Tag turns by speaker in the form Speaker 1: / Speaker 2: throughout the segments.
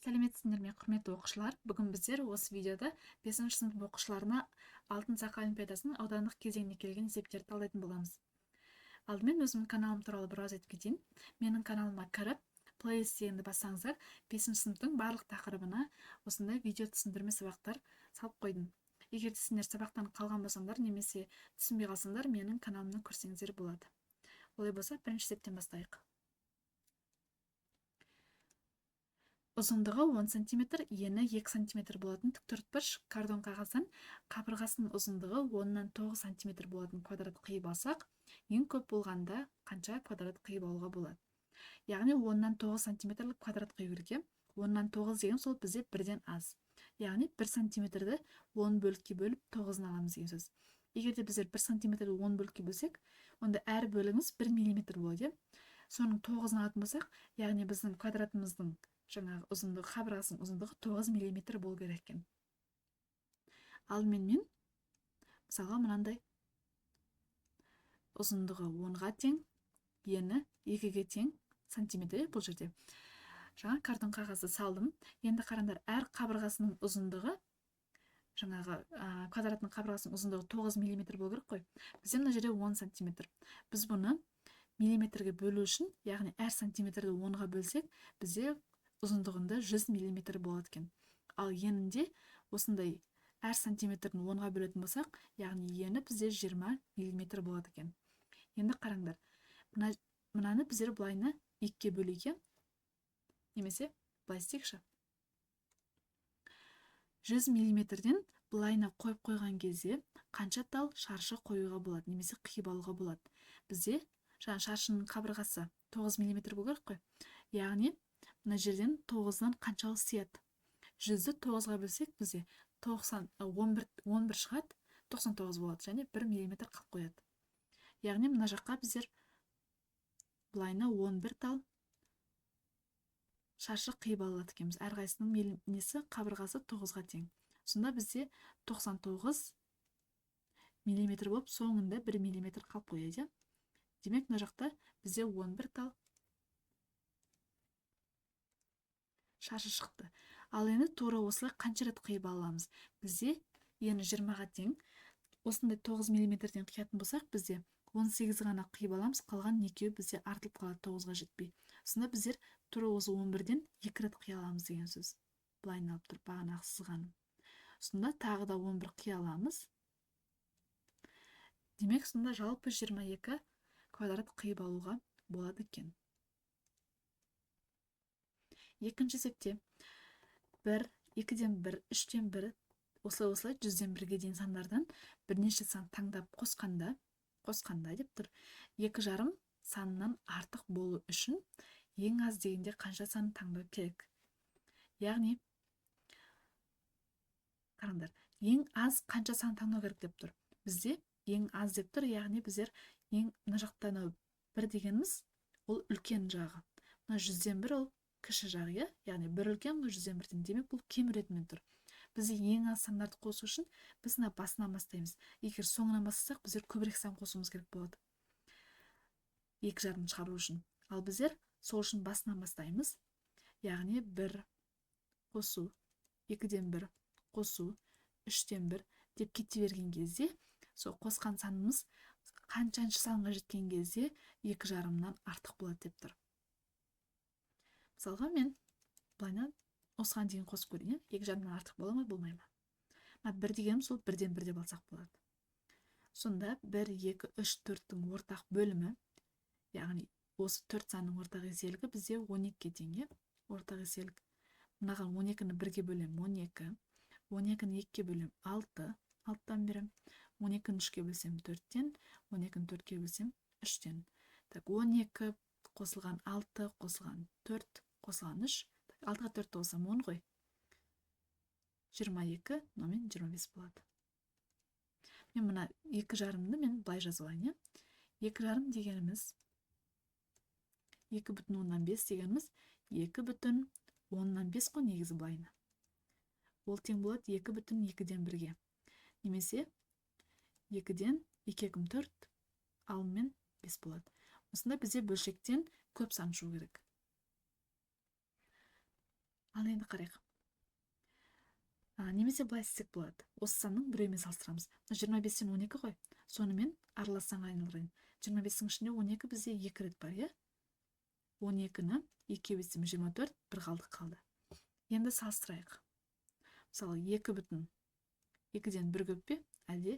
Speaker 1: Сәлеметсіздер ме, құрметті оқушылар? Бүгін біздер осы видеода 5-ші сынып оқушыларына алтын саққа олимпиадасының аудандық кезеңіне келген есептерді талдайтын боламыз. Алдымен өзімнің каналым туралы біраз айтып кетейін. Менің каналыма кіріп, плейлист дегенді бассаңыздар, 5-ші сыныптың барлық тақырыбына осындай видео түсіндірме сабақтар салып қойдым. Егер де сіздер сабақтан қалған болсаңдар немесе түсінбей қалсаңдар, менің каналымнан көрсеңіздер болады. Олай болса, бірінші есептен бастайық. Ұзындығы 10 см, ені 2 см болатын тіктұртпыш картон қағаздан қабырғасының ұзындығы 10-нан 9 см болатын квадрат қиып алсақ, ең көп болғанда қанша квадрат қиып алуға болады? Яғни 10-нан 9 см квадрат қию керек. 10-нан 9 деген сол бізде бірден аз. Яғни 1 см-ді 10 бөлікке бөліп 9-ын аламыз деген сөз. Егер де біздер 1 см-ді 10 бөлікке бөлсек, онда әр бөлігіміз 1 мм болады. Соның 9-ын алатын болсақ, яғни біздің квадратымыздың жаңағы ұзындығы, қабырғасының ұзындығы 9 мм болу керек екен. Алдымен мен мысалға мынандай ұзындығы 10-ға тең, ені 2-ге тең сантиметр бұл жерде. Жаңа картон қағазды салдым. Енді қараңдар, әр қабырғасының ұзындығы жаңағы квадратының қабырғасының ұзындығы 9 мм болу керек қой. Бізде мына жерде 10 см. Біз бұны миллиметрге бөлу үшін, яғни әр сантиметрді 10-ға бөлсек, бізде ұзындығында 100 мм болады екен. Ал енінде осындай әр сантиметрдің 10-ға бөлетін болсақ, яғни ені бізде 20 мм болады екен. Енді қараңдар, мынаны біздер былайына 2-ге бөлейік, немесе былай істейікші. 100 мм-ден былайына қойып қойған кезде қанша тал шаршы қоюға болады, немесе қиып алуға болады? Бізде жаңа шаршының қабырғасы 9 мм болу керек қой. Яғни мына жерден 9-дан қаншалық сыяды? 100-ді 9-ға бөлсек, бізде 11 шығады, 99 болады, және 1 мм қалып қояды. Яғни мына жаққа біздер былайына 11 тал шаршы қиып алады екенбіз. Әрқайсының несі қабырғасы 9-ға тең. Сонда бізде 99 мм болып, соңында 1 мм қалып қояды. Демек, мына жақта бізде 11 тал шаршы шықты. Ал енді тура осылай қанша рет қиып аламыз? Бізде ені 20-ға тең. Осындай 9 мм-ден қиятын болсақ, бізде 18 ғана қиып аламыз, қалған екеуі бізде артылып қалады 9-ға жетпей. Сонда біздер тура осы 11-ден 2 рет қия аламыз деген сөз. Былайын алып тұрып, бағанағы сызғаным. Сонда тағы да 11 қия аламыз. Демек, сонда жалпы 22 квадрат қиып алуға болады екен. Екінші есепте 1, 2-ден 1, 3-ден 1, осылай 100-ден 1-ге дейін сандардан бірнеше сан таңдап қосқанда деп тұр. 2,5 санынан артық болу үшін ең аз дегенде қанша сан таңдау керек? Яғни, қараңдар, ең аз қанша сан таңдау керек деп тұр. Бізде ең аз деп тұр, яғни біздер мына жақта 1 дегеніміз ол үлкен жағы. Мына 100-ден 1 ол кіші жағы, яғни 1 үлкен, 100-ден 1-ден, демек бұл кем ретімен тұр. Бізде ең аз сандарды қосу үшін біз басынан бастаймыз. Егер соңынан бастасақ, біздер көбірек сан қосуымыз керек болады. 2,5-ны шығару үшін. Ал біздер сол үшін басынан бастаймыз. Яғни 1 қосу, 2-ден 1 қосу, 3-ден 1 деп кете берген кезде, сол қосқан санымыз қаншаншы санға жеткен кезде 2,5-нан артық болады деп тұр. Мысалға мен былайна осыған дейін қосып көрейін, 2,5-нан артық бола ма, болмай ма? 1 дегенім сол 1-ден 1 деп алсақ болады. Сонда 1, 2, 3, 4-тің ортақ бөлімі, яғни осы 4 санның ортақ еселігі бізде 12-ге тең. Ортақ еселік. Мынаған 12-ні 1-ге бөлем 12, 12-ні 2-ге бөлем 6, 6-тан берем, 12-ні 3-ге бөлсем 4-тен, 12-ні 4-ге бөлсем 3-тен. 12 қосылған 6, қосылған 4, қосылған 3, 6-ға 4 қоссам 10 ғой. 22, номен 25 болады. Мен мына 2,5-ны мен былай жазып алайын. 2,5 дегеніміз 2,5 дегеніміз 2,5 қой негізі былайына. Ол тең болады 2,2-ден 1-ге. Немесе 2-ден 2 4, алымен 5 болады. Осында бізде бөлшектен көп сан шығу керек. Ал енді қарайық. Немесе былай істесек болады. Осы санның біреумен салыстырамыз. 25-тен 12 ғой. Сонымен аралассаң айналдырайын. 25-тің ішінде 12 бізде 2 рет бар, иә? 12-ні 2-ге бөлсем 24, бір қалды. Енді салыстырайық. Мысалы, 2 бүтін 2-ден 1 көп пе, әлде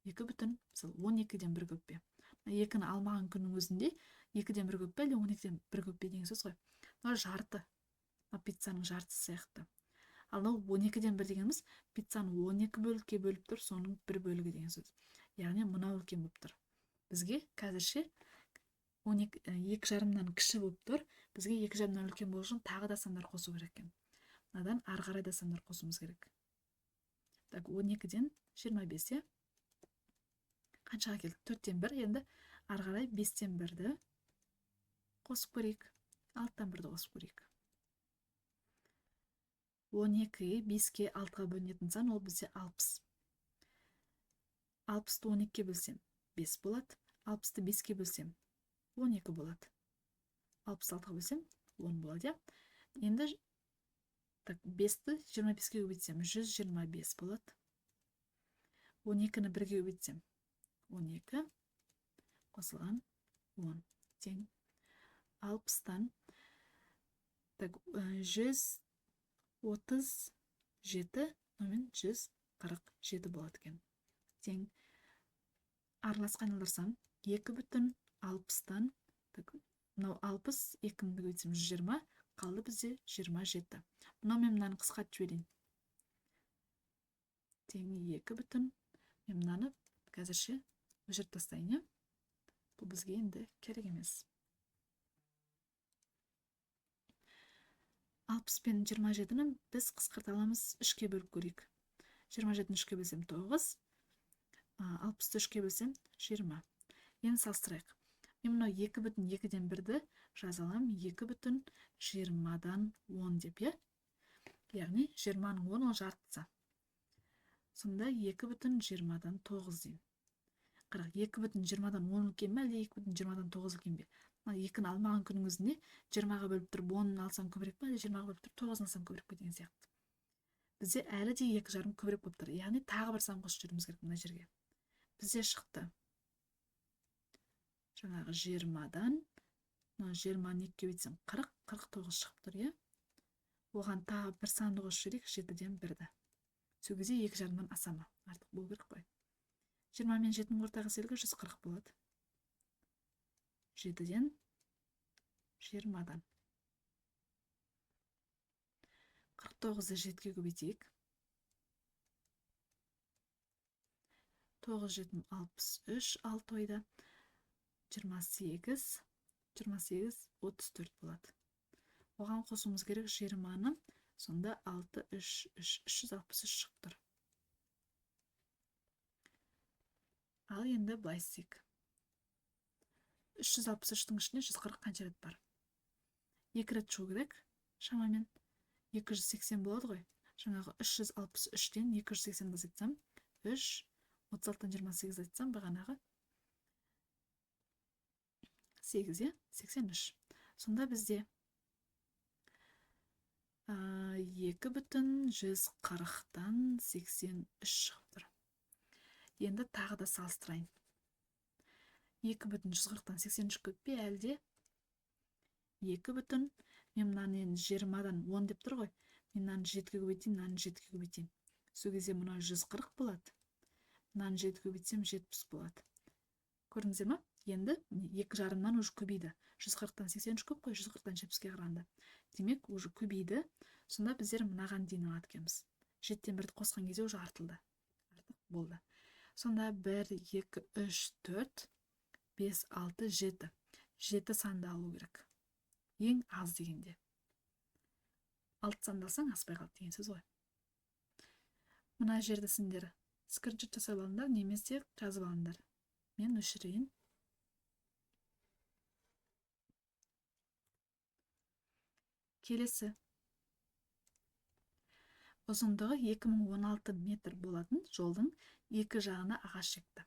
Speaker 1: 2 бүтін, мысалы, 12-ден 1 көп пе? 2-ні алмаған күннің өзінде 2-ден 1 көп пе, әлде 12-ден 1 көп пе деген сөз ғой. Мына жарты. Пиццаның жартысы сияқты. Ал 12-ден 1 дегеніміз пиццаны 12 бөлікке бөліп тұр, соның 1 бөлігі деген сөз. Яғни мынау үлкен болып тұр. Бізге қазірше 2,5-дан кіші болып тұр. Бізге 2,5-дан үлкен болу үшін тағы да сандар қосу керек екен. Мынадан ары қарай да сандар қосуымыз керек. Так, 12-ден 25, иә? Қаншаға келдік? 4-тен 1, енді ары қарай 5-тен 1-ді қосып көрейік. 6-тан 1-ді қосып көрейік. 12-ге 5-ге 6-ға бөлінетін сан, ол бізде 60. 60-ты 12-ге бөлсем 5 болады. 60-ты 5-ге бөлсем 12 болады. 66-ға бөлсем 10 болады, иә? Енді 5-ті 25-ге көбейтсем 125 болады. 12-ні 1-ге көбейтсем 12 қосылған 10 тең 60-тан 137 номен 147 болады екен. Тең араласқа айналдырсам 2 бүтін 60-тан, мынау 60, 2-ні көбейтсем 120, қалды бізде 27. Мынау мен мынаны қысқартып жіберейін. Тең 2 бүтін, мен мынаны қазірше өшіріп тастайын, иә? Бұл бізге енді керек емес. 60 пен 27-ні біз қысқарта аламыз, 3-ке бөліп көрейік. 27-ні 3-ке бөлсем 9, 60-ты 3-ке бөлсем 20. Енді салыстырайық. Мен мынау 2 бүтін 2-ден 1-ді жаза алам, 2 бүтін 20-дан 10 деп, иә? Яғни 20-ның 10 ол жартысы. Сонда 2 бүтін 20-дан 9 дейм. Қарақ, 2 бүтін 20-дан 10 үлкен бе, әлде 2 бүтін 20-дан 9 үлкен бе? 2-ні алмаған күннің өзінде 20-ға бөліп тұрып 10-ны алсам көбірек пе, әлде 20-ға бөліп тұрып 9-ны алсам көбірек пе деген сияқты. Бізде әлі де 2,5 көбірек болып тұр. Яғни тағы бір сан қосып жүруіміз керек мына жерге. Бізде шықты. Жаңағы 20-дан 20-ны 2-ге бөлсем 40, 49 шығып тұр, иә? Оған тағы бір санды қосып жіберейік, 7-ден 1-ді. Сол кезде 2,5-дан аса ма? Артық болу керек қой. 20 мен 7-нің ортақ еселігі 140 болады. 7-ден 20-дан 49-ды 7-ге көбейтейік. 9 7 63, 6 ойда 28 34 болады. Оған қосуымыз керек 20-ны, сонда 6 3 363 шығып тұр. Ал енді былай істейік. 363-тің ішінде 140 қанша рет бар? 2 рет шығу керек, шамамен 280 болады ғой. Жаңағы 363-тен 280-ді азайтсам, 3, 36-тан 28 айтсам, бағанағы 8, 83. Сонда бізде 2 бүтін 140-тан 83 шығып тұр. Енді тағы да салыстырайын. 2 бүтін 140-тан 83 көп пе, әлде 2 бүтін, мен мынаны 20-дан 10 деп тұр ғой. Мен мынаны 7-ге көбейтейін, мынаны 7-ге көбейтейін. Сол кезде мына 140 болады. Мынаны 7-ге көбейтсем 70 болады. Көрдіңіздер ме? Енді 2,5-нан уже көбейді. 140-тан 83 көп қой, 140-тан 70-ге қарағанда. Демек, уже көбейді. Сонда біздер мынаған дейін алады екенбіз. 7-тен 1-ді қосқан кезде уже артылды. Артық болды. Сонда 1, 2, 3, 4, 5, 6, 7. 7 санды алу керек. Ең аз дегенде. 6 санды алсаң аспай қалды деген сөз ғой. Мына жерді сендер скриншот жасап алыңдар, немесе жазып алыңдар. Мен өшірейін. Келесі. Ұзындығы 2016 метр болатын жолдың екі жағына ағаш шекті.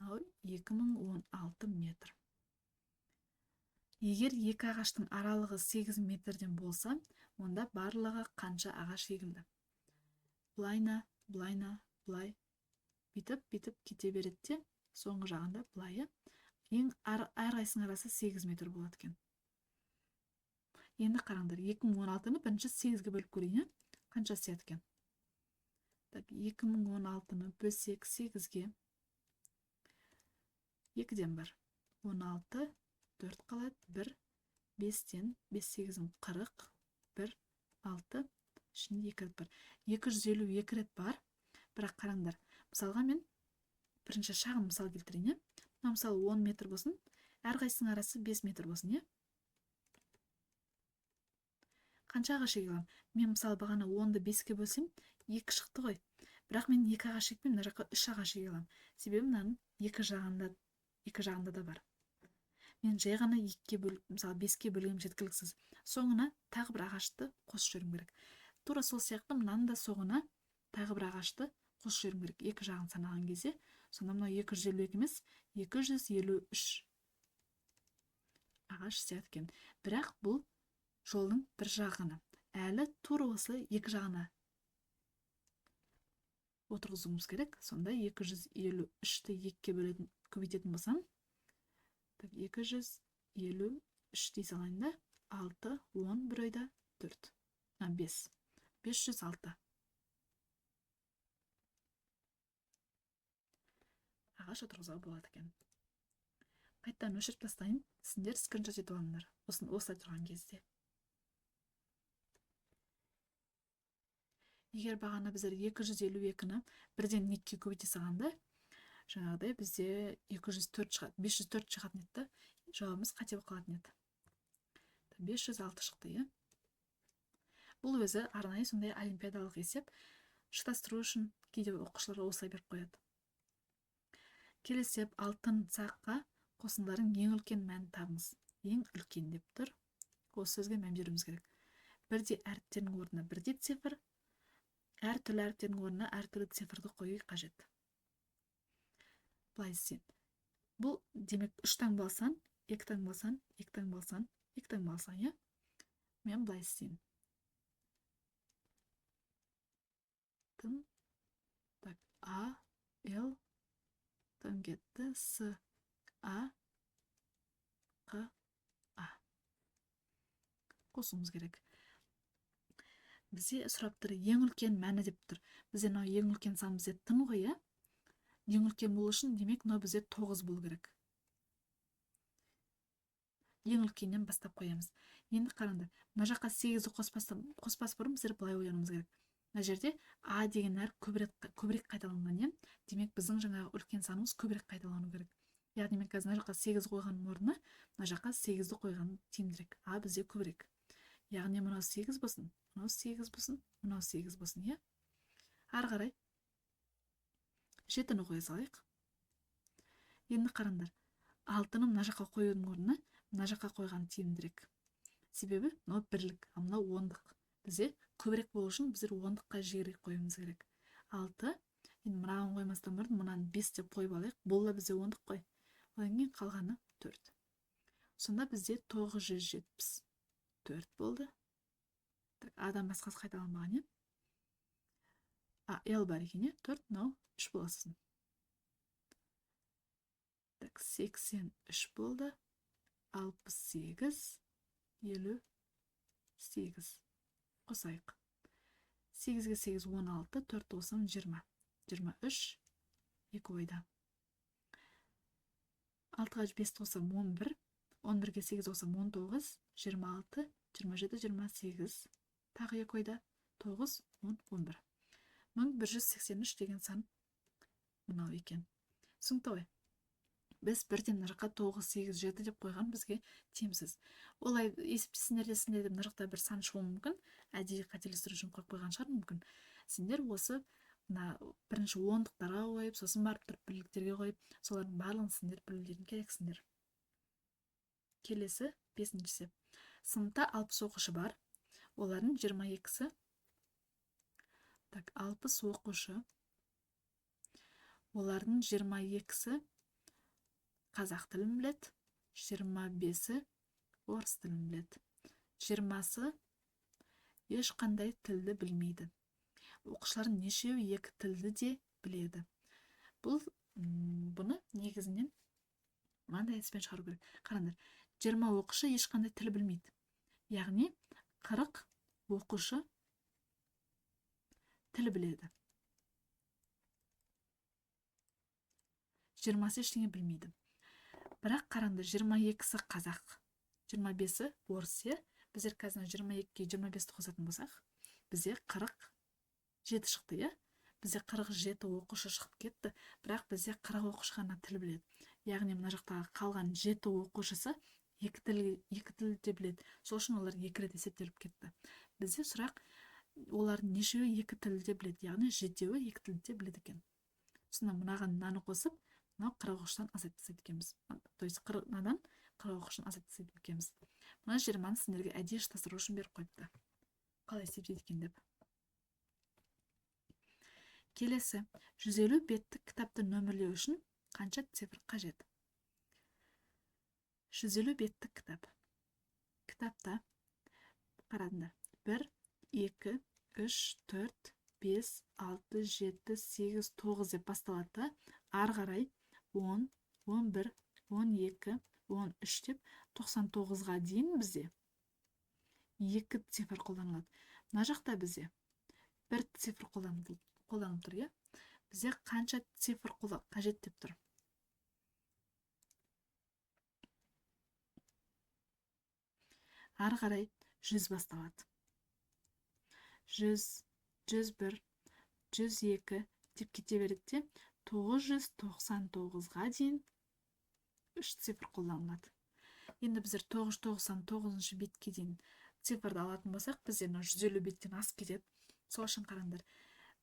Speaker 1: 2016 метр. Егер екі ағаштың аралығы 8 метрден болса, онда барлығы қанша ағаш егілді? Былайна, былайна, былай. Бүйтіп кете береді де, соңғы жағында былайы. Әрқайсының арасы 8 метр болады екен. Енді қараңдар, 2016-ны бірінші 8-ге бөліп көрейін, қанша сияды екен? 2016-ны бөлсек 8-ге 2-ден бар. 16, 4 қалады, 1, 5-тен, 5-8-ін 40, 1, 6, ішінде 2 рет бар. 252 рет бар. Бірақ қараңдар, мысалға мен бірінші шағын мысал келтірейін. Мысалы 10 метр болсын, әрқайсының арасы 5 метр болсын, қанша ағаш еге аламын? Мен мысалы бағана 10-ды 5-ке бөлсем, 2 шықты ғой. Бірақ мен 2 ағаш екпен, мына жаққа 3 ағаш еге аламын. Себебі мынаның екі жағында да бар. Мен жай ғана 2-ке бөліп, мысалы 5-ке бөлгенім жеткіліксіз. Соңына тағы бір ағашты қосып жіберуім керек. Тура сол сияқты мынаның да соңына тағы бір ағашты қосып жіберуім керек. Екі жағын санаған кезде, сонда мынау 252 емес, 253 ағаш сияды екен. Бірақ бұл жолдың бір жағына. Әлі тура осы екі жағына отырғызуымыз керек. Сонда 253-ті 2-ке бөлетін көбейтетін болсам, 253 дей салайын да, 6, 10, бір ойда 4, 5. 506 ағаш отырғызуға болады екен. Қайттан өшіріп тастайын, сендер скриншот етіп алыңдар осылай тұрған кезде. Егер бағана біздер 252-ні бірден 2-ке көбейте салғанда, жаңағыдай бізде 504 шығатын еді. Жауабымыз қате болып қалатын еді. 506 шықты, Бұл өзі арнайы сондай олимпиадалық есеп, шатастыру үшін кейде оқушыларға осылай беріп қояды. Келесі алтын саққа қосындардың ең үлкен мәнін табыңыз. Ең үлкен деп тұр. Осы сөзге мән беруіміз керек. Бірде әріптердің орнына бірде цифр, әртүрлі әріптердің орнына әртүрлі цифрды қою қажет. Былай істейін. Бұл демек 3 таңбалсан, 2 таңбалсан, 2 таңбалсан, 2 таңбалсан, Мен былай істейін. А, Л, кетті, С, А, Q, А. Қосуымыз керек. Бізде сұрап тұр, ең үлкен мәні деп тұр. Бізде ең үлкен сан бізде тың ғой, Ең үлкен болу үшін, демек, бізде 9 болу керек. Ең үлкеннен бастап қоямыз. Енді қараңдар, мына жаққа 8-ді қоспас бұрын біздер былай ойлануымыз керек. Мына жерде А деген әріп көбірек қайталанған, демек біздің жаңағы үлкен санымыз көбірек қайталану керек. Яғни мен қазір мына жаққа 8 қойған орнына, мына жаққа 8-ді қойған тиімдірек. А бізде көбірек. Яғни мынау 8 болсын, мынау 8 болсын, мынау 8 болсын, Ары қарай 7-ні қоя салайық. Енді қараңдар, 6-ны мына жаққа қоюдың орнына, мына жаққа қойған тиімдірек. Себебі мынау бірлік, мынау ондық. Бізде көбірек болу үшін біздер ондыққа жиірек қоюымыз керек. 6, енді мынаған қоймастан бұрын мынаны 5 деп қойып алайық. Бұл да бізде ондық қой. Одан кейін қалғаны 4. Сонда бізде 974 болды. Адан басқасы қайталанбаған, L бар екен, 4, мынау 3 боласың. 83 болды. 68, 58. Қосайық. 8-ге 8, 16, 4 болсам 20. 23, 2 ойда. 6-ға 5 болсам 11, 11-ге 8 болсам 19, 26, 27, 28. Тағы 2 ойда. 9, 10, 11. 1183 деген сан мынау екен. Түсінікті ғой. Біз бірден мына жаққа 9, 8, 7 деп қойған бізге тиімсіз. Олай есептесіңдер деп мына жақта бір сан шығуы мүмкін. Әдейі қателестіру үшін қойып қойған шығар мүмкін. Сендер осы бірінші ондықтарға қойып, сосын барып тұрып бірліктерге қойып, солардың барлығын сендер білулерің керексіңдер. Келесі 5-ші. Сыныпта 60 оқушы бар. Олардың 22-сі 60 оқушы. Олардың 22-сі қазақ тілін біледі, 25-сі орыс тілін біледі. 20-сы ешқандай тілді білмейді. Оқушылардың нешеуі екі тілді де біледі. Бұны негізінен мынандай әдіспен шығару керек. Қараңдар, 20 оқушы ешқандай тіл білмейді. Яғни 40 оқушы тіл біледі. 20-сы ештеңе білмейді. Бірақ қараңдар, 22-сі қазақ, 25-і орыс. Біздер қазір 22-ге 25-ті қосатын болсақ, бізде 47 шықты. Бізде 47 оқушы шығып кетті, бірақ бізде 40 оқушы ғана тіл біледі. Яғни мына жақтағы қалған 7 оқушысы екі тілде біледі. Сол үшін олар 2 рет есептеліп кетті. Бізде сұрақ, олардың нешеуі 2 тілде біледі, яғни 7-еуі 2 тілде біледі екен. Сонда мынаған мынаны қосып, мынау 40 оқушыдан азайтып тастайды екенбіз. То есть 40-надан 40 оқушыдан азайтып тастайды екенбіз. Мына 20-ны сендерге әдейі шатастыру үшін беріп қойыпты. Қалай есептейді екен деп. Келесі, 150 беттік кітапты нөмірлеу үшін қанша цифр қажет? 150 беттік кітап. Кітапта қарадыңдар. 1, 2, 3, 4, 5, 6, 7, 8, 9 деп басталады. Ары қарай 10, 11, 12, 13 деп 99-ға дейін бізде 2 цифр қолданылады. Мына жақта бізде 1 цифр қолданып тұр. Бізде қанша цифр қажет деп тұр? Ары қарай 100 басталады. 100, 101, 102 деп кете береді. 999-ға дейін 3 цифр қолданылады. Енді біздер 999 бетке дейін цифрды алатын болсақ, бізде 150 беттен асып кетеді. Сол үшін қараңдар.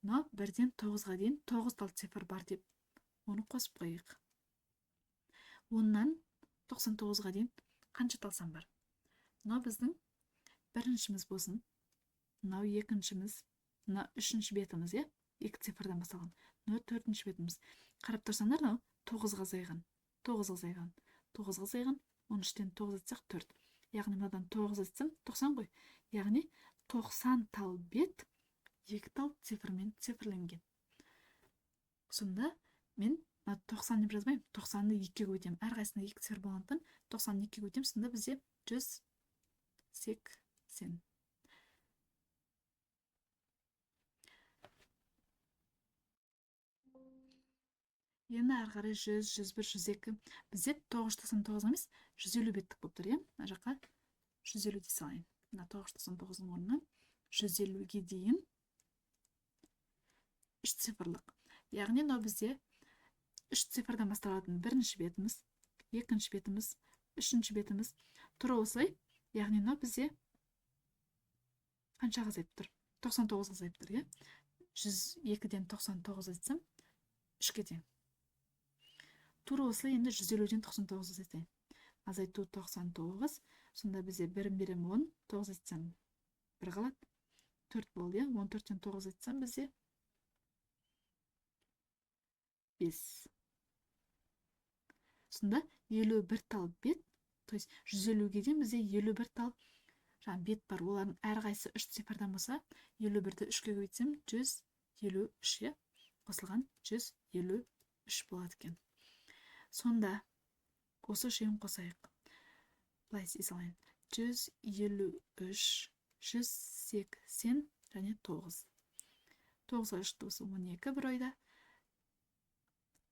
Speaker 1: 1-ден 9-ға дейін 9 тал цифр бар деп, оны қосып қойық. 10-нан 99-ға дейін қанша тал сан бар? Мынау біздің біріншіміз болсын. Мынау екіншіміз, мынау үшінші бетіміз, 2 цифрдан басталған. Мынау төртінші бетіміз. Қарап тұрсаңдар, мынау 9-ға азайған. 9-ға азайған. 13-тен 9 етсек 4. Яғни мынадан 9 етсем 90 ғой. Яғни 90 тал бет 2 тал цифрмен цифрленген. Сонда мен 90 деп жазбаймын, 90-ды 2-ге өтем. Әрқайсысында 2 цифр болғандықтан 90-ны 2-ге өтем. Сонда бізде 180. Енді ары қарай 100, 101, 102. Бізде 999 емес, 150 беттік болып тұр. Мына жаққа 150 дей салайын. Мына 999-ның орнына 150-ге дейін 3 цифрлық. Яғни мынау бізде 3 цифрдан басталатын бірінші бетіміз, екінші бетіміз, үшінші бетіміз тұр осылай. Яғни мынау бізде қаншаға азайып тұр? 99-ға азайып тұр. 102-ден 99 етсем 3-ке дейін. Тура осылай енді 150-ден 99 азайтайын. Азайту 99. Сонда бізде бірін берем 10, 9 етсем 1 қалады. 4 болды. 14-тен 9 етсем бізде 5. Сонда 51 тал бет, то есть 150-ге дейін бізде 51 тал бет бар. Олардың әрқайсысы 3 цифрдан болса, 51-ді 3-ге көбейтсем 153-ге қосылған 153 болады екен. Сонда осы үшеуін қосайық. Былай есе салайын. 153, 180 және 9. 9-ға 3 досы 12 бір ойда.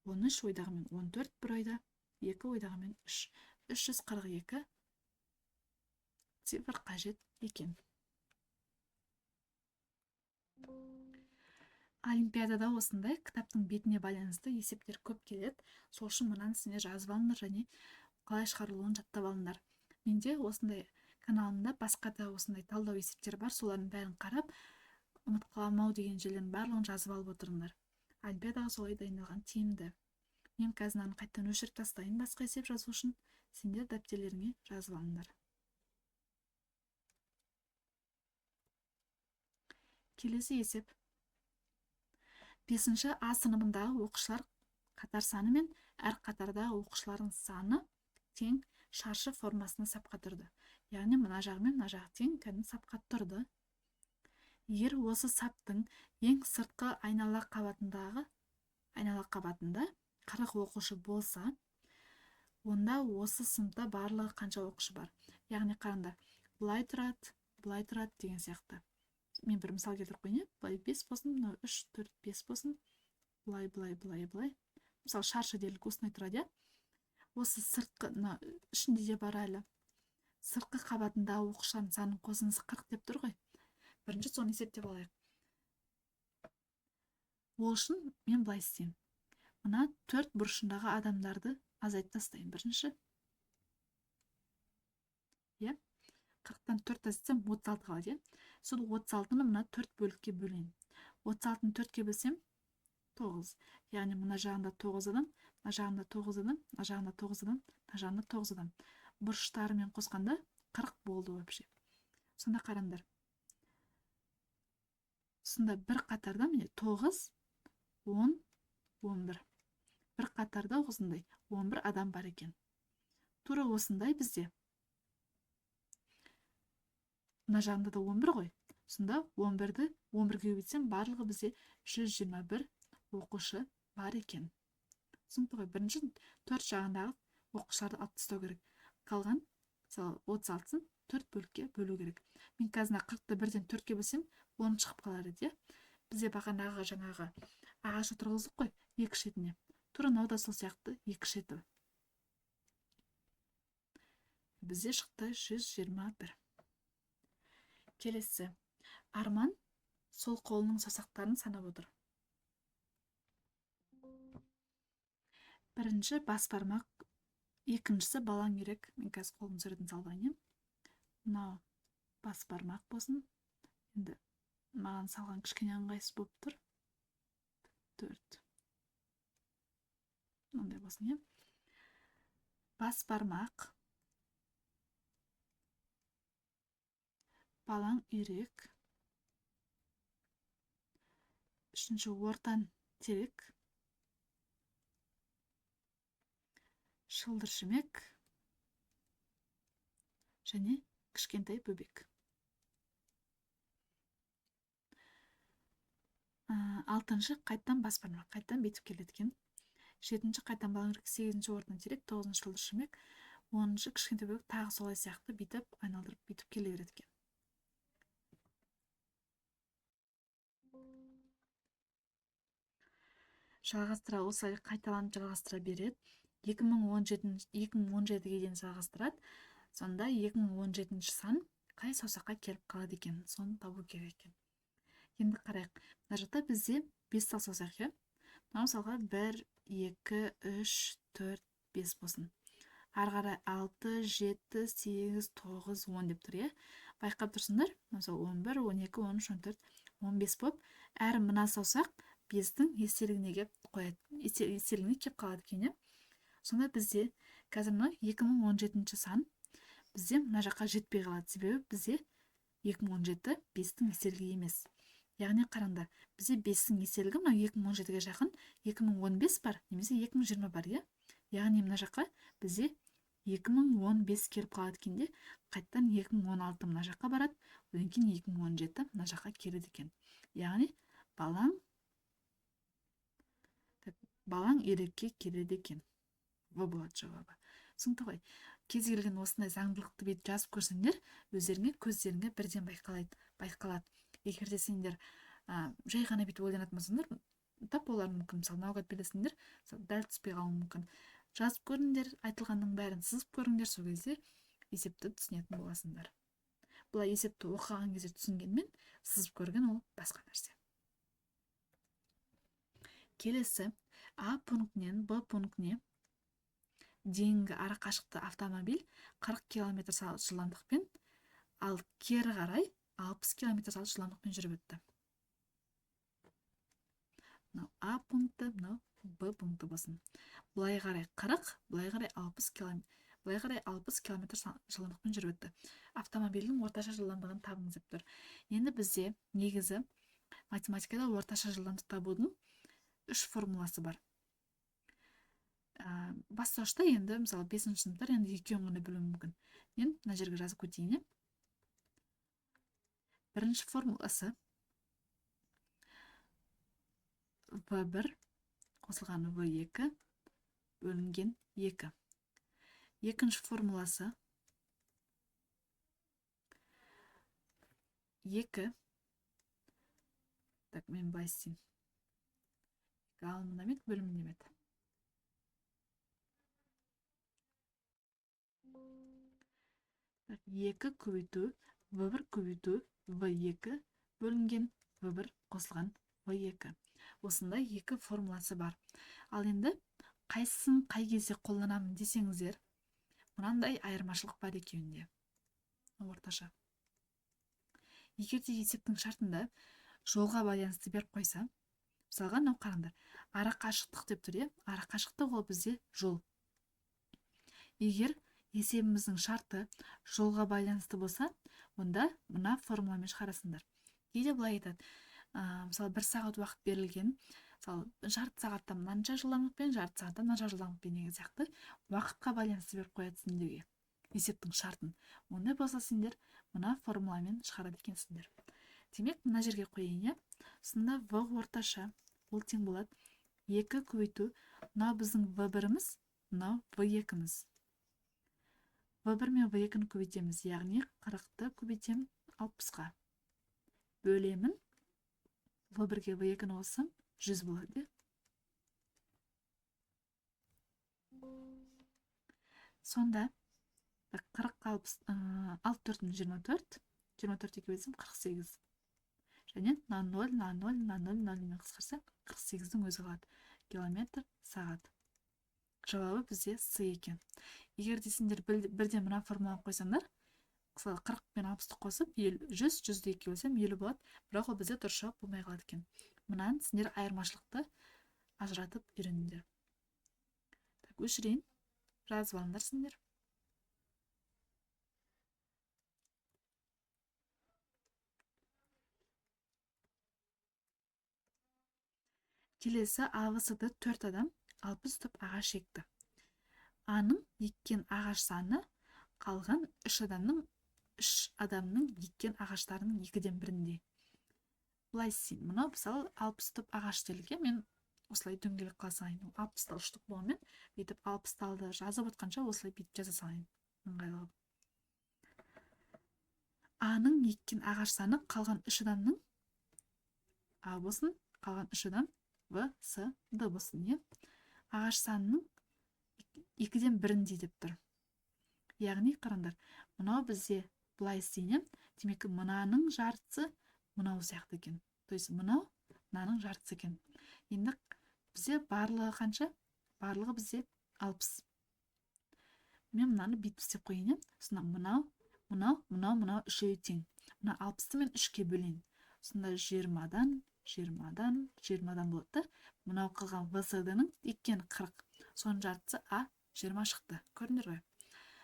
Speaker 1: 13 ойдағымен 14 бір ойда. 2 ойдағымен 3. 342 цифр қажет екен. Олимпиадада осындай кітаптың бетіне байланысты есептер көп келеді. Сол үшін мынаны сендер жазып алыңдар және қалай шығарылуын жаттап алыңдар. Менде осындай каналымда басқа да осындай талдау есептер бар. Солардың бәрін қарап, ұмытып қалмау деген жерлердің барлығын жазып алып отырыңдар. Олимпиадаға солай дайындалған тиімді. Мен қазір мынаны қайтадан өшіріп тастайын басқа есеп жазу үшін. Сендер дәптерлеріңе жазып алыңдар. Келесі есеп. 5-ші А сыныбындағы оқушылар қатар саны мен әр қатардағы оқушылардың саны тең шаршы формасына сапқа тұрды. яғни мына жағы мен мына жағы тең кәдімгі сапқа тұрды. Егер осы саптың ең сыртқы айнала қабатында 40 оқушы болса, онда осы сыныпта барлығы қанша оқушы бар? Яғни қараңдар, былай тұрады деген сияқты. Мен бір мысал келтіріп қойайын, былай 5 болсын, мынау 3, 4, 5 болсын, былай. Мысалы, шаршы делік осындай тұрады, осы сыртқы, ішінде де бар әлі. Сыртқы қабатында оқушылардың санын қосыңыз 40 деп тұр ғой. Бірінші соны есептеп алайық. Ол үшін мен былай істеймін. Мына 4 бұрышындағы адамдарды азайтып тастаймын. Бірінші. 40-тан 4 азайтсам 36 қалады. Сол 36-ны мына 4 бөлікке бөлейін. 36-ны 4-ке бөлсем 9. Яғни мына жағында 9 адам, мына жағында 9 адам, мына жағында 9 адам, мына жағында 9 адам. Бұрыштарымен қосқанда 40 болды вообще. Сонда қараңдар. Сонда бір қатарда міне 9, 10, 11. Бір қатарда осындай 11 адам бар екен. Тура осындай бізде. Мына жағында да 11 ғой. Сонда 11-ді 11-ге көбейтсем барлығы бізде 121 оқушы бар екен. Түсінікті ғой. Бірінші 4 жағындағы оқушыларды алып тастау керек. Қалған 36-сын 4 бөлікке бөлу керек. Мен қазір 40-ты 1-ден 4-ке бөлсем 10 шығып қалар еді. Бізде бағанағы жаңағы ағаш отырғыздық қой, екі шетіне. Тура мынау да сол сияқты екі шеті. Бізде шықты 121. Келесі. Арман сол қолының саусақтарын санап отыр. Бірінші бас бармақ, екіншісі балаң үйрек. Мен қазір қолымның суретін салайын. Мынау бас бармақ болсын. Енді маған салған кішкене ыңғайсыз болып тұр. 4. Мынандай болсын, бас бармақ, балаң үйрек, үшінші ортан терек, шылдыршымек және кішкентай бөбек. 6-шы қайттан бас бармақ, қайттан бетіп келеді екен. 7-ші қайттан балаң үйрек, 8-ші ортан терек, 9-шы шылдыршымек, 10-шы кішкентай бөбек, тағы солай сияқты бетіп, айналдырып, бетіп келе береді екен. Жалғастыра, осылай қайталанып жалғастыра береді. 2017-ге дейін жалғастырады. Сонда 2017 сан қай саусаққа келіп қалады екен, соны табу керек екен. Енді қарайық. Мына жақта бізде 5 саусақ, мына мысалға 1, 2, 3, 4, 5 болсын. Ары қарай 6, 7, 8, 9, 10 деп тұр, байқап тұрсыңдар. Мысалы 11, 12, 13, 14, 15 болып, әрі мына саусақ 5-дің естелігіне кеп қалады екен. Сонда бізде қазір мына 2017 сан бізде мына жаққа жетпей қалады. Себебі бізде 2017 5-дің естелігі емес. Яғни қараңдар, бізде 5-дің естелігі мына 2017-ге жақын 2015 бар, немесе 2020 бар, Яғни мына жаққа бізде 2015 келіп қалады екенде, қайттан 2016 мына жаққа барады, одан кейін 2017 мына жаққа келеді екен. Яғни балаң үйрекке келеді екен. Бұл болады жауабы. Түсінікті ғой. Кез келген осындай заңдылықты бет жазып көрсеңдер, өздеріңе көздеріңе бірден байқалады. Егер де сендер жай ғана бүйтіп ойланатын болсаңдар, тап болар мүмкін. Мысалы, наугад білесіңдер, дәл түспей қалуы мүмкін. Жазып көріңдер, айтылғанның бәрін сызып көріңдер, сол кезде есепті түсінетін боласыңдар. Бұлай есепті оқыған кезде түсінгенмен, сызып көрген ол басқа нәрсе. Келесі, А пунктінен Б пунктіне дейінгі ара қашықты автомобиль 40 км сағат жылдамдықпен, ал кері қарай 60 км сағат жылдамдықпен жүріп өтті. Мынау А пункті, мынау Б пункті болсын. Бұлай қарай 40, бұлай қарай 60 км. Бұлай қарай 60 км жылдамдықпен жүріп өтті. Автомобильдің орташа жылдамдығын табыңыз деп тұр. Енді бізде негізі математикада орташа жылдамдық табудың 3 формуласы бар. бастауышта енді мысалы 5-ші сыныптар енді екеуін ғана білуі мүмкін. Мен мына жерге жазып өтейін. Бірінші формуласы V1 қосылған V2 бөлінген 2. Екінші формуласы 2. Так, мен былай істеймін. Алымын демек бөлімін демеді. Так, 2 көбейту V1 көбейту V2 бөлінген V1 қосылған V2. Осындай 2 формуласы бар. Ал енді қайсысын қай кезде қолданамын десеңіздер, мынандай айырмашылық бар екеуінде. Орташа. Егер де есептің шартында жолға байланысты беріп қойса, мысалға мынау қараңдар. Ара қашықтық деп тұр, ара қашықтық ол бізде жол. Егер есебіміздің шарты жолға байланысты болса, онда мына формуламен шығарасыңдар. Кейде былай айтады. Мысалы 1 сағат уақыт берілген, мысалы жарты сағатта мынанша жылдамдықпен, жарты сағатта мынанша жылдамдықпен деген сияқты уақытқа байланысты беріп қояды сендерге есептің шартын. Ондай болса сендер мына формуламен шығарады екенсіңдер. Демек, мына жерге қояйын, сонда V орташа ол тең болады 2 көбейту, мынау біздің V1-іміз, мынау V2-іміз. V1 мен V2-ні көбейтеміз, яғни 40-ты көбейтемін 60-ға. Бөлемін, V1-ге V2-ні қоссам 100 болады. Сонда 64-ні 24, 24-ті көбейтсем 48. Және 0, 0, 0, 0, 0 мен қысқарса 48-дің өзі қалады. Километр сағат. Жауабы бізде С екен. Егер де сендер бірден мына формуланы қойсаңдар, 40 пен 60-ты қосып 100, 100-ді 2 бөлсем 50 болады, бірақ ол бізде дұрыс жауап болмай қалады екен. Мұнан сендер айырмашылықты ажыратып үйреніңдер. Так, өшірейін. Жазып алыңдар сендер. Келесі авысыды 4 адам 60 түп ағаш екті. Аның еккен ағаш саны қалған 3 адамның еккен ағаштарының 2-ден 1-інде. Бұлай істейін. Мұнау мысалы 60 түп ағаш делге мен осылай дөңгелек қыла салайын. 60 ұштық болмен, бүйтіп 60 алды жазып отқанша осылай бүйтіп жаза салайын. Ыңғайлы. Аның еккен ағаш саны қалған 3 адамның А болсын, қалған 3 адам В, С, Д болсын, ағаш санының 2-ден 1-інде деп тұр. Яғни, қараңдар, мынау бізде бұлай істейін, демек мынаның жартысы мынау сияқты екен. То есть мынау мынаның жартысы екен. Енді бізде барлығы қанша? Барлығы бізде 60. Мен мынаны бүйтіп істеп қойын. Сонда мынау үшеуі тең. Мына 60-ты мен 3-ке бөлейін. Сонда 20-дан болады. Мынау қалған ВСД-ның еккен 40. Соның жартысы А 20 шықты. Көрдіңдер ғой?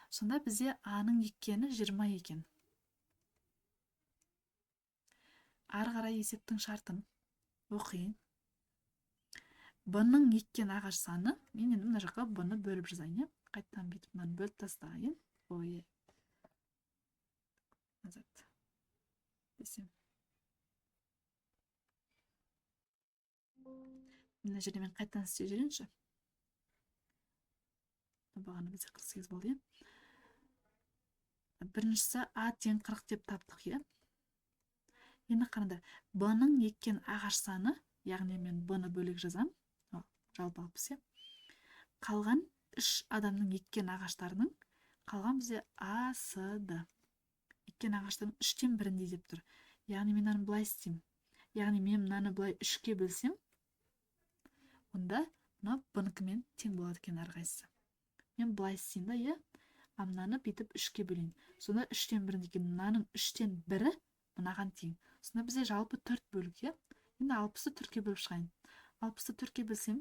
Speaker 1: Сонда бізде А-ның еккені 20 екен. Ары қарай есептің шартын оқиын. Б-ның еккен ағаш саны, мен енді мына жаққа Б-ны бөліп жазайын. Қайттан бүйтіп мынаны бөліп тастайын. Ой. Назад. Десем. Мына жерде мен қайттан істеп жүрейінші. Бағаны бізде 48 болды. Біріншісі А тең 40 деп таптық. Енді қараңдар, Б-ның еккен ағаш саны, яғни мен Б-ны бөлек жазам. Жалпы 60. Қалған 3 адамның еккен ағаштарының, қалған бізде А, С, Д. Еккен ағаштардың 3-тен 1-інде деп тұр. Яғни мен мынаны былай істеймін. Яғни мен мынаны былай 3-ке бөлсем, онда мына Б-нікімен тең болады екен әрқайсысы. Мен былай істеймін, мынаны бүйтіп 3-ке бөлейін. Сонда 3-тен 1-інде екен, мынаның 3-тен 1-і мынаған тең. Сонда бізде жалпы 4 бөлік. Енді 60-ты 4-ке бөліп шығайын. 60-ты 4-ке бөлсем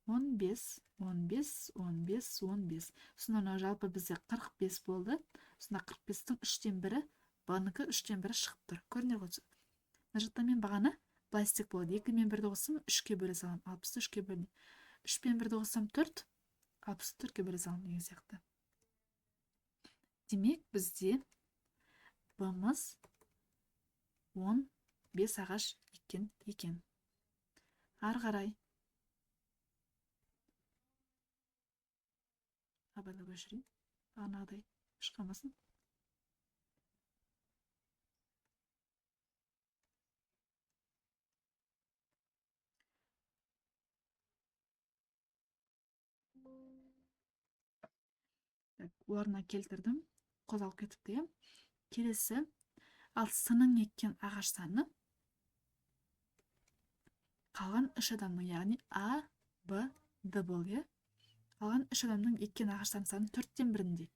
Speaker 1: 15, 15, 15, 15. Сонда жалпы бізде 45 болды. Сонда 45-тің 3-тен 1-і, Б-нікі 3-тен 1-і шығып тұр. Көріне қойсы. Мына жақта мен бағаны былай істек болады. 2 мен 1-ді қоссам 3-ке бөле салам. 60-ты 3-ке бөліне. 3 пен 1-ді қоссам 4, 64-ке бөле салам деген сияқты. Демек, бізде b-мыз 15 ағаш екен. Ары қарай абайлап өшірейін. Бағанағыдай шыққанбасын. Орнына келтірдім. Қозғалып кетіпті. Келесі, ал сының еккен ағаш саны қалған 3 адамның, яғни А, Б, Д болды. Қалған 3 адамның еккен ағаш саны 4-тен бірінде.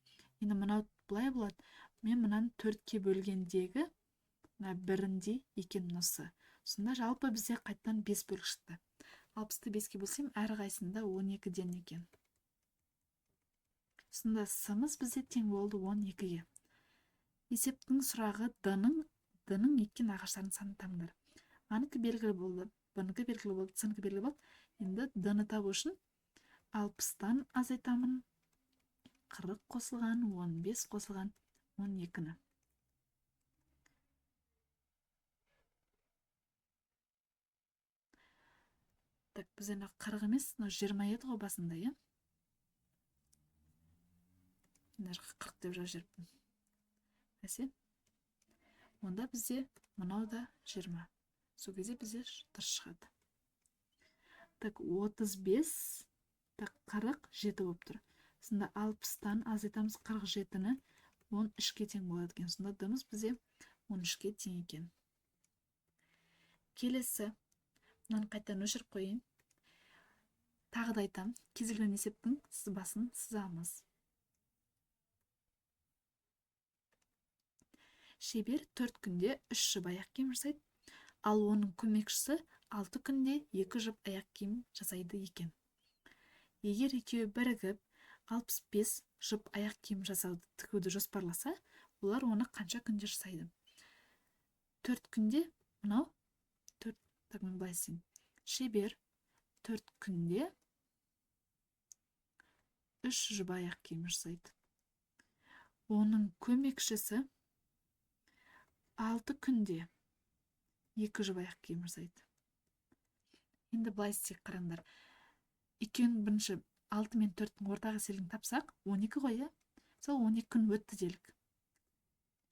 Speaker 1: Енді мынау бұлай болады. Мен мынаны 4-ке бөлгендегі бірінде екен осы. Сонда жалпы бізде қайттан 5 бөлік шықты. 60-ты 5-ке бөлсем, әрі қайсында 12-ден екен. Сонда сымыз бізде тең болды 12-ге. Есептің сұрағы D-ның еккен ағаштарын саны табыңдар. А-нікі белгілі болды, B-нікі белгілі болды, C-нікі белгілі болды. Енді D-ні табу үшін 60-тан азайтамын. 40 қосылған, 15 қосылған, 12-ні. Так, бізде 40 емес, 20 еді ғой басында, е? Мына 40 деп жазып жүріппін. Әсе? Онда бізде мынау да 20. Сол кезде бізде дұрыс шығады. Так, 35, так, 47 болып тұр. Сонда 60-тан азайтамыз 47-ні 13-ке тең болады екен. Сонда D-мыз бізде 13-ке тең екен. Келесі, мынаны қайтадан өшіріп қойын. Тағы да айтам, кез келген есептің сызбасын сызамыз. Шебер 4 күнде 3 жұп аяқ киім жасайды, ал оның көмекшісі 6 күнде 2 жұп аяқ киім жасайды екен. Егер екеуі бірігіп 65 жұп аяқ киім жасауды тігуді жоспарласа, олар оны қанша күнде жасайды? 4 күнде, мынау 4, так, мен былай істеймін. Шебер 4 күнде 3 жұп аяқ киім жасайды. Оның көмекшісі 6 күнде 2 жұп аяқ киім жасайды. Енді былай істейік, қараңдар. Екеуінің бірінші 6 мен 4-тің ортақ еселігін тапсақ, 12 ғой, е? Сол 12 күн өтті делік.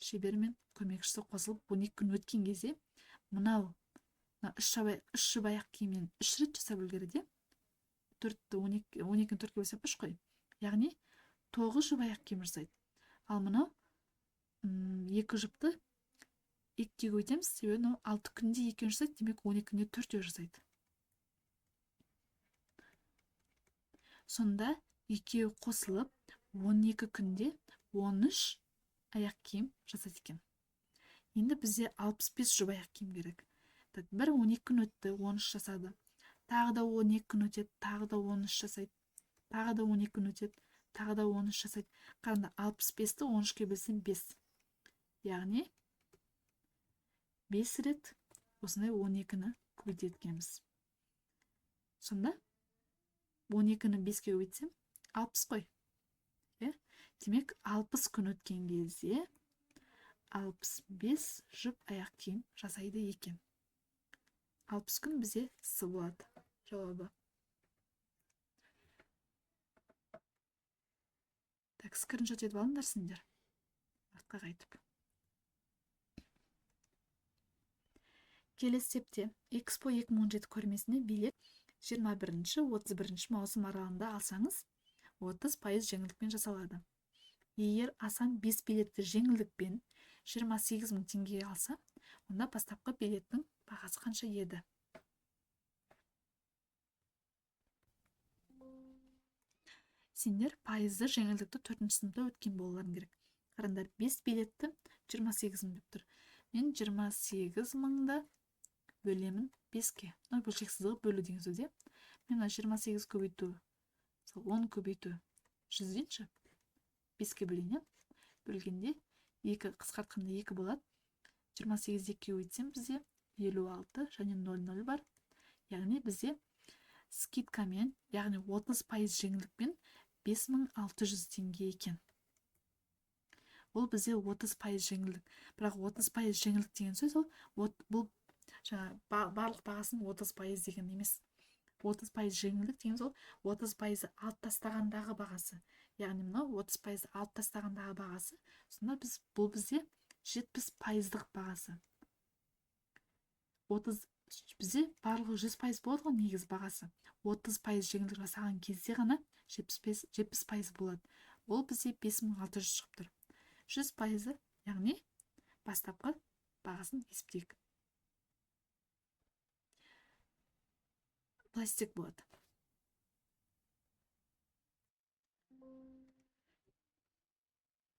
Speaker 1: Шебер мен көмекшісі қосылып 12 күн өткен кезде, мынау 3 жұп аяқ киіммен 3 рет жасап үлгерді. 12-ні 4-ке бөлсек 3 қой. Яғни 9 жұп аяқ киім жасайды. Ал мынау 2 жұпты 2-ге өтеміз, себебі 6 күнде 2 жасайды, демек 12 күнде 4 жасайды. Сонда екеуі қосылып 12 күнде 13 аяқ киім жасайды екен. Енді бізде 65 жұп аяқ киім керек. Бір 12 күн өтті, 13 жасады. Тағы да 12 күн өтеді, тағы да 13 жасайды. Тағы да 12 күн өтеді, тағы да 13 жасайды. Қарында 65-ті 13-ке бөлсем 5. Яғни 5 рет осындай 12-ні көбейтеткенбіз. Сонда 12-ні 5-ке көбейтсем 60 қой. Демек 60 күн өткен кезде 65 жұп аяқ киім жасайды екен. 60 күн бізде С болады жауабы. Так, скриншот етіп алыңдар сендер. Артқа қайтып. Келесі септе Экспо 2017 көрмесіне билет 21-31 маусым аралығында алсаңыз, 30% жеңілдікпен жасалады. Егер асан 5 билетті жеңілдікпен 28 мың теңгеге алса, онда бастапқы билеттің бағасы қанша еді? Сендер пайызды жеңілдікті 4-ші сыныпта өткен болуларың керек. Қараңдар, 5 билетті 28 мың деп тұр. Мен 28 мыңды бөлемін 5-ке. Бөлшек сызығы бөлу деген сөзде. Мен 28 көбейту, 10 көбейту 100-денші 5-ке бөлейін. Бөлгенде 2 қысқартқанда 2 болады. 28 2-ке өйтсем бізде 56 және 00 бар. Яғни бізде скидкамен, яғни 30% жеңілдікпен 5600 теңге екен. Ол бізде 30% жеңілдік. Бірақ 30% жеңілдік деген сөз бұл барлық бағасын 30% деген емес. 30% жеңілдік деген сол 30% алып тастағандағы бағасы. Яғни мынау 30% алып тастағандағы бағасы. Сонда бұл бізде 70%-дық бағасы. Бізде барлығы 100% болады ғой негіз бағасы. 30% жеңілдік жасаған кезде ғана 70% болады. Ол бізде 5600 шығып тұр. 100%, яғни бастапқы бағасын есептейік. Пластик болады.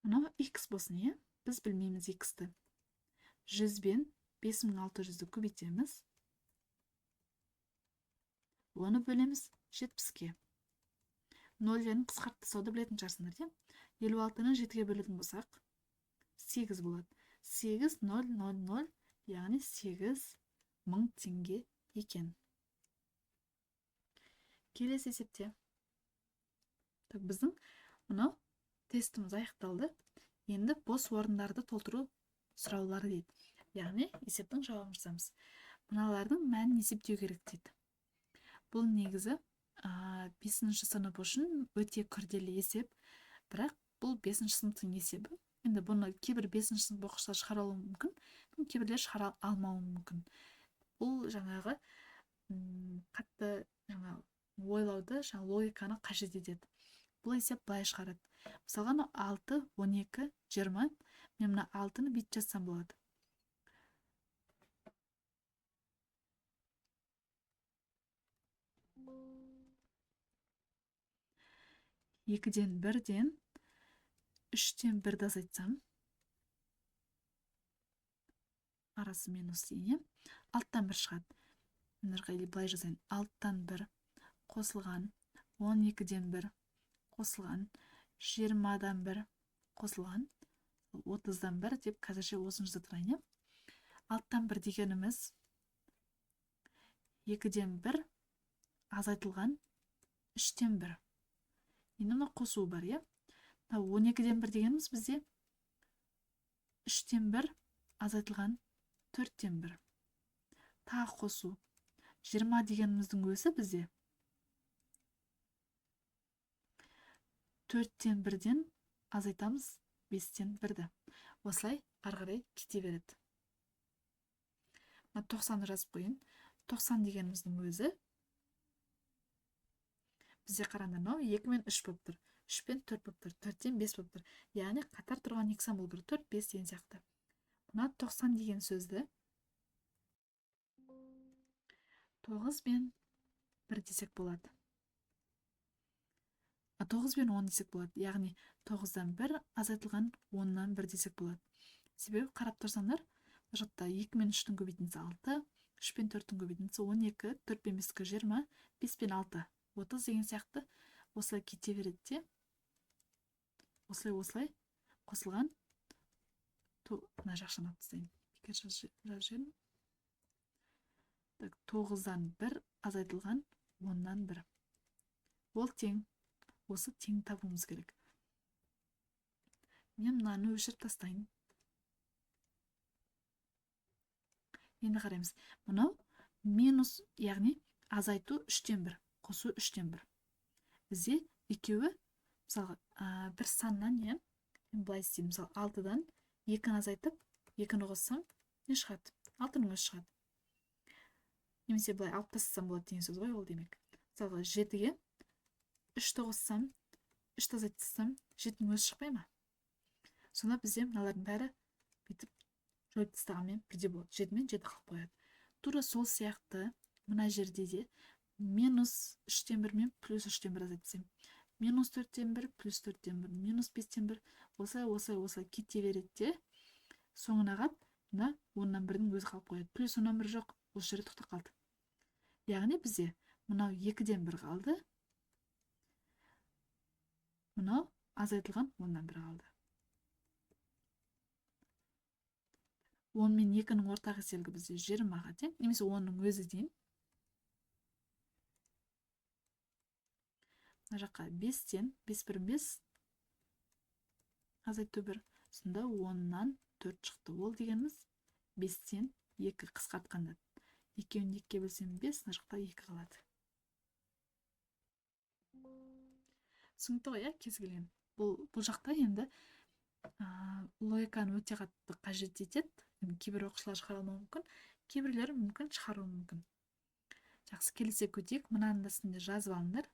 Speaker 1: Мынау x болсын, е? Біз білмейміз x-ті. 100 бен 5600-ді көбейтеміз. Оны бөлеміз 70-ке. 0-лерін қысқартып тастауды білетін шығарсыңдар, де? 56-ны 7-ге бөлетін болсақ, 8 болады. 8 0 0 0, яғни 8000 теңге екен. Келесі есепте. Біздің мынау тестіміз аяқталды. Енді бос орындарды толтыру сұраулары дейді. Яғни есептің жауабын жазамыз. Мыналардың мәнін есептеу керек дейді. Бұл негізі 5-ші сынып үшін өте күрделі есеп, бірақ бұл 5-ші сыныптың есебі. Енді бұны кейбір 5-ші сынып оқушылар шығара алуы мүмкін, кейбірлер шығара алмауы мүмкін. Бұл жаңағы қатты ойлауды, логиканы қажет етеді. Бұл есеп былай шығарады. Мысалға 6, 12, 20. Мен мына 6-ны бүйтіп жазсам болады. Екіден бірден 3-тен 1-ді азайтсам, арасы минус дейін, 6-тан 1 шығады. Былай жазайын. 6-тан 1 қосылған, 12-ден 1 қосылған, 20-дан 1 қосылған, 30-дан 1 деп қазірше осыны жаза тұрайын. 6-тан 1 дегеніміз 2-ден 1 азайтылған 3-тен 1. Енді мына қосуы бар, е? 12-ден 1 дегеніміз бізде 3-тен 1 азайтылған 4-тен 1. Тағы қосу. 20 дегеніміздің өзі бізде 4-тен 1-ден азайтамыз 5-тен 1-ді. Осылай арғарай кете береді. 90-ды жазып қойын. 90 дегеніміздің өзі бізде қараңдар, 2 мен 3 болып тұр. 3 пен 4 болып тұр. 4-тен 5 болып тұр. Яғни қатар тұрған екі сан болып тұр. 4, 5 деген сияқты. Мына 90 деген сөзді 9 бен 1 десек болады. 9 бен 10 десек болады. Яғни 9-дан 1 азайтылған 10-нан 1 десек болады. Себебі қарап тұрсаңдар, жақта 2 мен 3-тің көбейтіндісі 6, 3 пен 4-тің көбейтіндісі 12, 4 пен 5-кі 20, 5 пен 6, 30 деген сияқты осылай кете береді де. Осылай қосылған. Мына жақшаны алып тастайын. 9-дан 1 азайтылған 10-нан 1. Ол тең. Осы тең табуымыз керек. Мен мынаны өшіріп тастайын. Енді қараймыз. Мынау минус, яғни азайту 3-тен 1, қосу 3-тен 1. Бізде екеуі, мысалы, бір саннан, мен былай істеймін. Мысалы, 6-дан 2-ні азайтып, 2-ні қоссам, не шығады? 6-ның өзі шығады. Немесе былай алып тастасам болады деген сөз ғой, ол демек. Мысалы, 7-ге 3-ті қоссам, 3-ті азайтсам, 7-ның өзі шықпай ма? Сонда бізде мыналардың бәрі бүйтіп жойып тастағанмен бірде болады. 7 мен 7 қалып қояды. Тура сол сияқты мына жерде де минус 3-тен 1 мен плюс 3-тен 1 азайтсам, минус 4-тен 1 плюс 4-тен 1, минус 5-тен 1, осылай кете береді де, соңына қап, мына 10-нан 1-дің өзі қалып қояды. Плюс 10-нан 1 жоқ, осы жерде тоқтап қалды. Яғни бізде мынау 2-ден 1 қалды, мынау азайтылған 10-нан 1 қалды. 10 мен 2-нің ортақ еселігі бізде 20-ға тең, немесе 10-ның өзі дейін. мына жаққа 5-тен 5 бір 5 азайту 1. Сонда 10-нан 4 шықты. Ол дегеніміз 5-тен 2 қысқартқанда. 2-ні 2-ге бөлсем 5, мына жақта 2 қалады. Түсінікті ғой, кез келген. Бұл жақта енді логиканы өте қатты қажет етеді. Кейбір оқушылар шығара алмауы мүмкін, кейбірлері мүмкін шығаруы мүмкін. Жақсы, келесі көтейік. Мынаны да сіздер жазып алыңдар.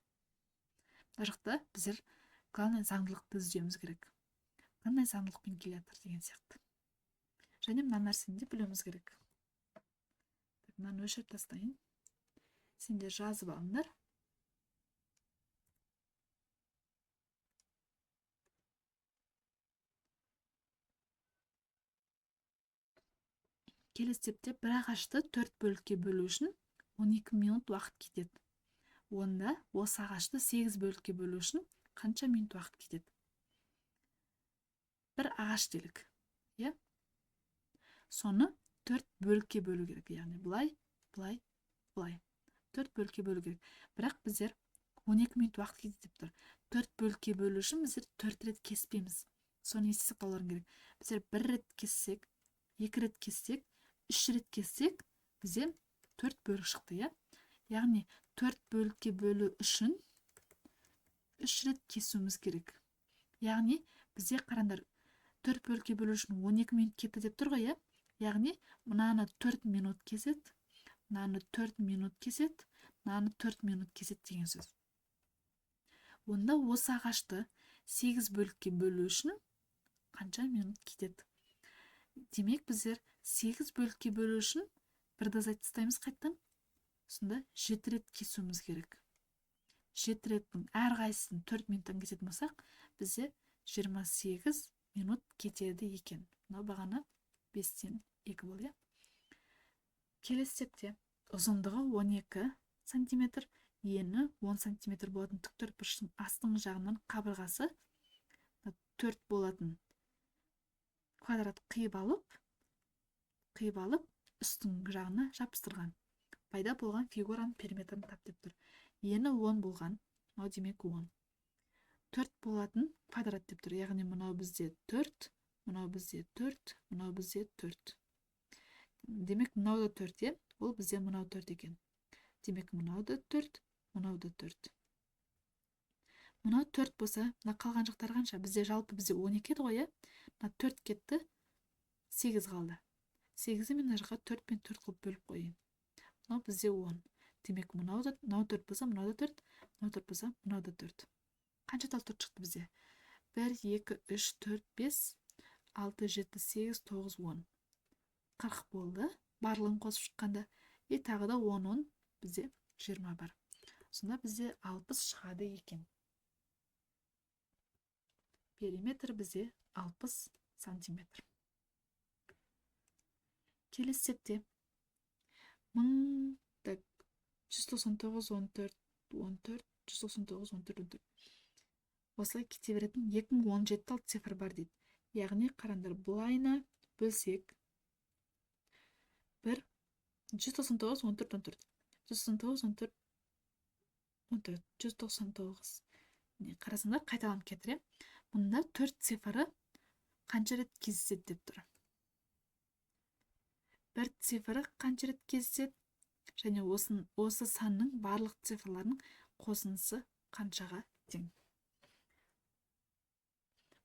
Speaker 1: Мына жақта біздер главный заңдылықты іздеуіміз керек. Қандай заңдылықпен келе жатыр деген сияқты. Және мына нәрсені де білуіміз керек. Мынаны өшіріп тастайын. Сендер жазып алыңдар. Келесі степте бір ағашты 4 бөлікке бөлу үшін 12 минут уақыт кетеді. Онда осы ағашты 8 бөлікке бөлу үшін қанша минут уақыт кетеді? Бір ағаш делік. Соны 4 бөлікке бөлу керек. Яғни бұлай, бұлай, бұлай. 4 бөлікке бөлу керек. Бірақ біздер 12 минут уақыт кетеді деп тұр. 4 бөлікке бөлу үшін біздер 4 рет кеспейміз. Соны есте сақтауларың керек. Біздер 1 рет кессек, 2 рет кессек, 3 рет кессек, бізде 4 бөлік шықты, Яғни 4 бөлікке бөлу үшін 3 рет кесуіміз керек. Яғни бізде қарандар 4 бөлікке бөлу үшін 12 минут кетті деп тұр ғой, Яғни мынаны 4 минут кеседі, мынаны 4 минут кеседі, мынаны 4 минут кеседі деген сөз. Онда осы ағашты 8 бөлікке бөлу үшін қанша минут кетеді? Демек біздер 8 бөлікке бөлу үшін бірді азайтып тастаймыз қайттан. Сонда 7 рет кесуіміз керек. 7 реттің әрқайсысын 4 минуттан кесетін болсақ, бізде 28 минут кетеді екен. Мынау бағана 5-тен 2 болды. Келесі степте ұзындығы 12 сантиметр, ені 10 сантиметр болатын тіктөртбұрыштың астыңғы жағынан қабырғасы 4 болатын квадрат қиып алып, үстің жағына жапсырған. Пайда болған фигураның периметрін тап деп тұр. Ені 10 болған, мынау демек 10. 4 болатын квадрат деп тұр. Яғни мынау бізде 4, мынау бізде 4, мынау бізде 4. Демек мынау да 4, ол бізде мынау 4 екен. Демек мынау да 4, мынау да 4. Мынау 4 болса, мына қалған жақтар қанша? Бізде жалпы 12 еді ғой, Мына 4 кетті, 8 қалды. 8-і мен мына жаққа 4 пен 4 қылып бөліп қойын. Мынау бізде 10. Демек мынау 4 болса, мынау да 4, мынау 4 болса, мынау да 4. Қанша тал 4 шықты бізде? 1, 2, 3, 4, 5, 6, 7, 8, 9, 10. 40 болды. Барлығын қосып шыққанда. Тағы да 10 бізде 20 бар. Сонда бізде 60 шығады екен. Периметр бізде 60 сантиметр. Келесі степте 199, 14, 14, 199, 14, 14. Осылай кете беретін 2017 тал цифр бар дейді. Яғни қарандар бұлайына бөлсек 1, 199, 14, 14. 199, 14, 14, 199. Қарасаңдар қайталанып кетір. Мұнда 4 цифры қанша рет кездеседі деп тұр. 1 цифры қанша рет кездеседі, және осы санның барлық цифрларының қосындысы қаншаға тең.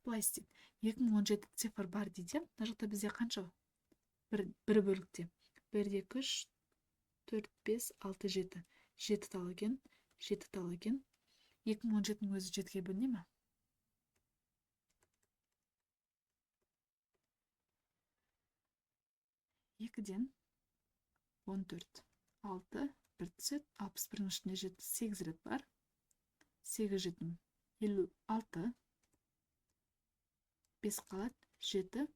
Speaker 1: Бұлай істейді. 2017 цифр бар дейді. Мына жақта бізде қанша? Бір бөлікте. 1, 2, 3, 4, 5, 6, 7. 7 тал екен. 7 тал екен. 2017-ның өзі 7-ге бөліне ме? Екіден 14. 6, 1 түсет, 61-ның ішінде 7, 8 рет бар. 8, 7, 56. 5 қалады, 7.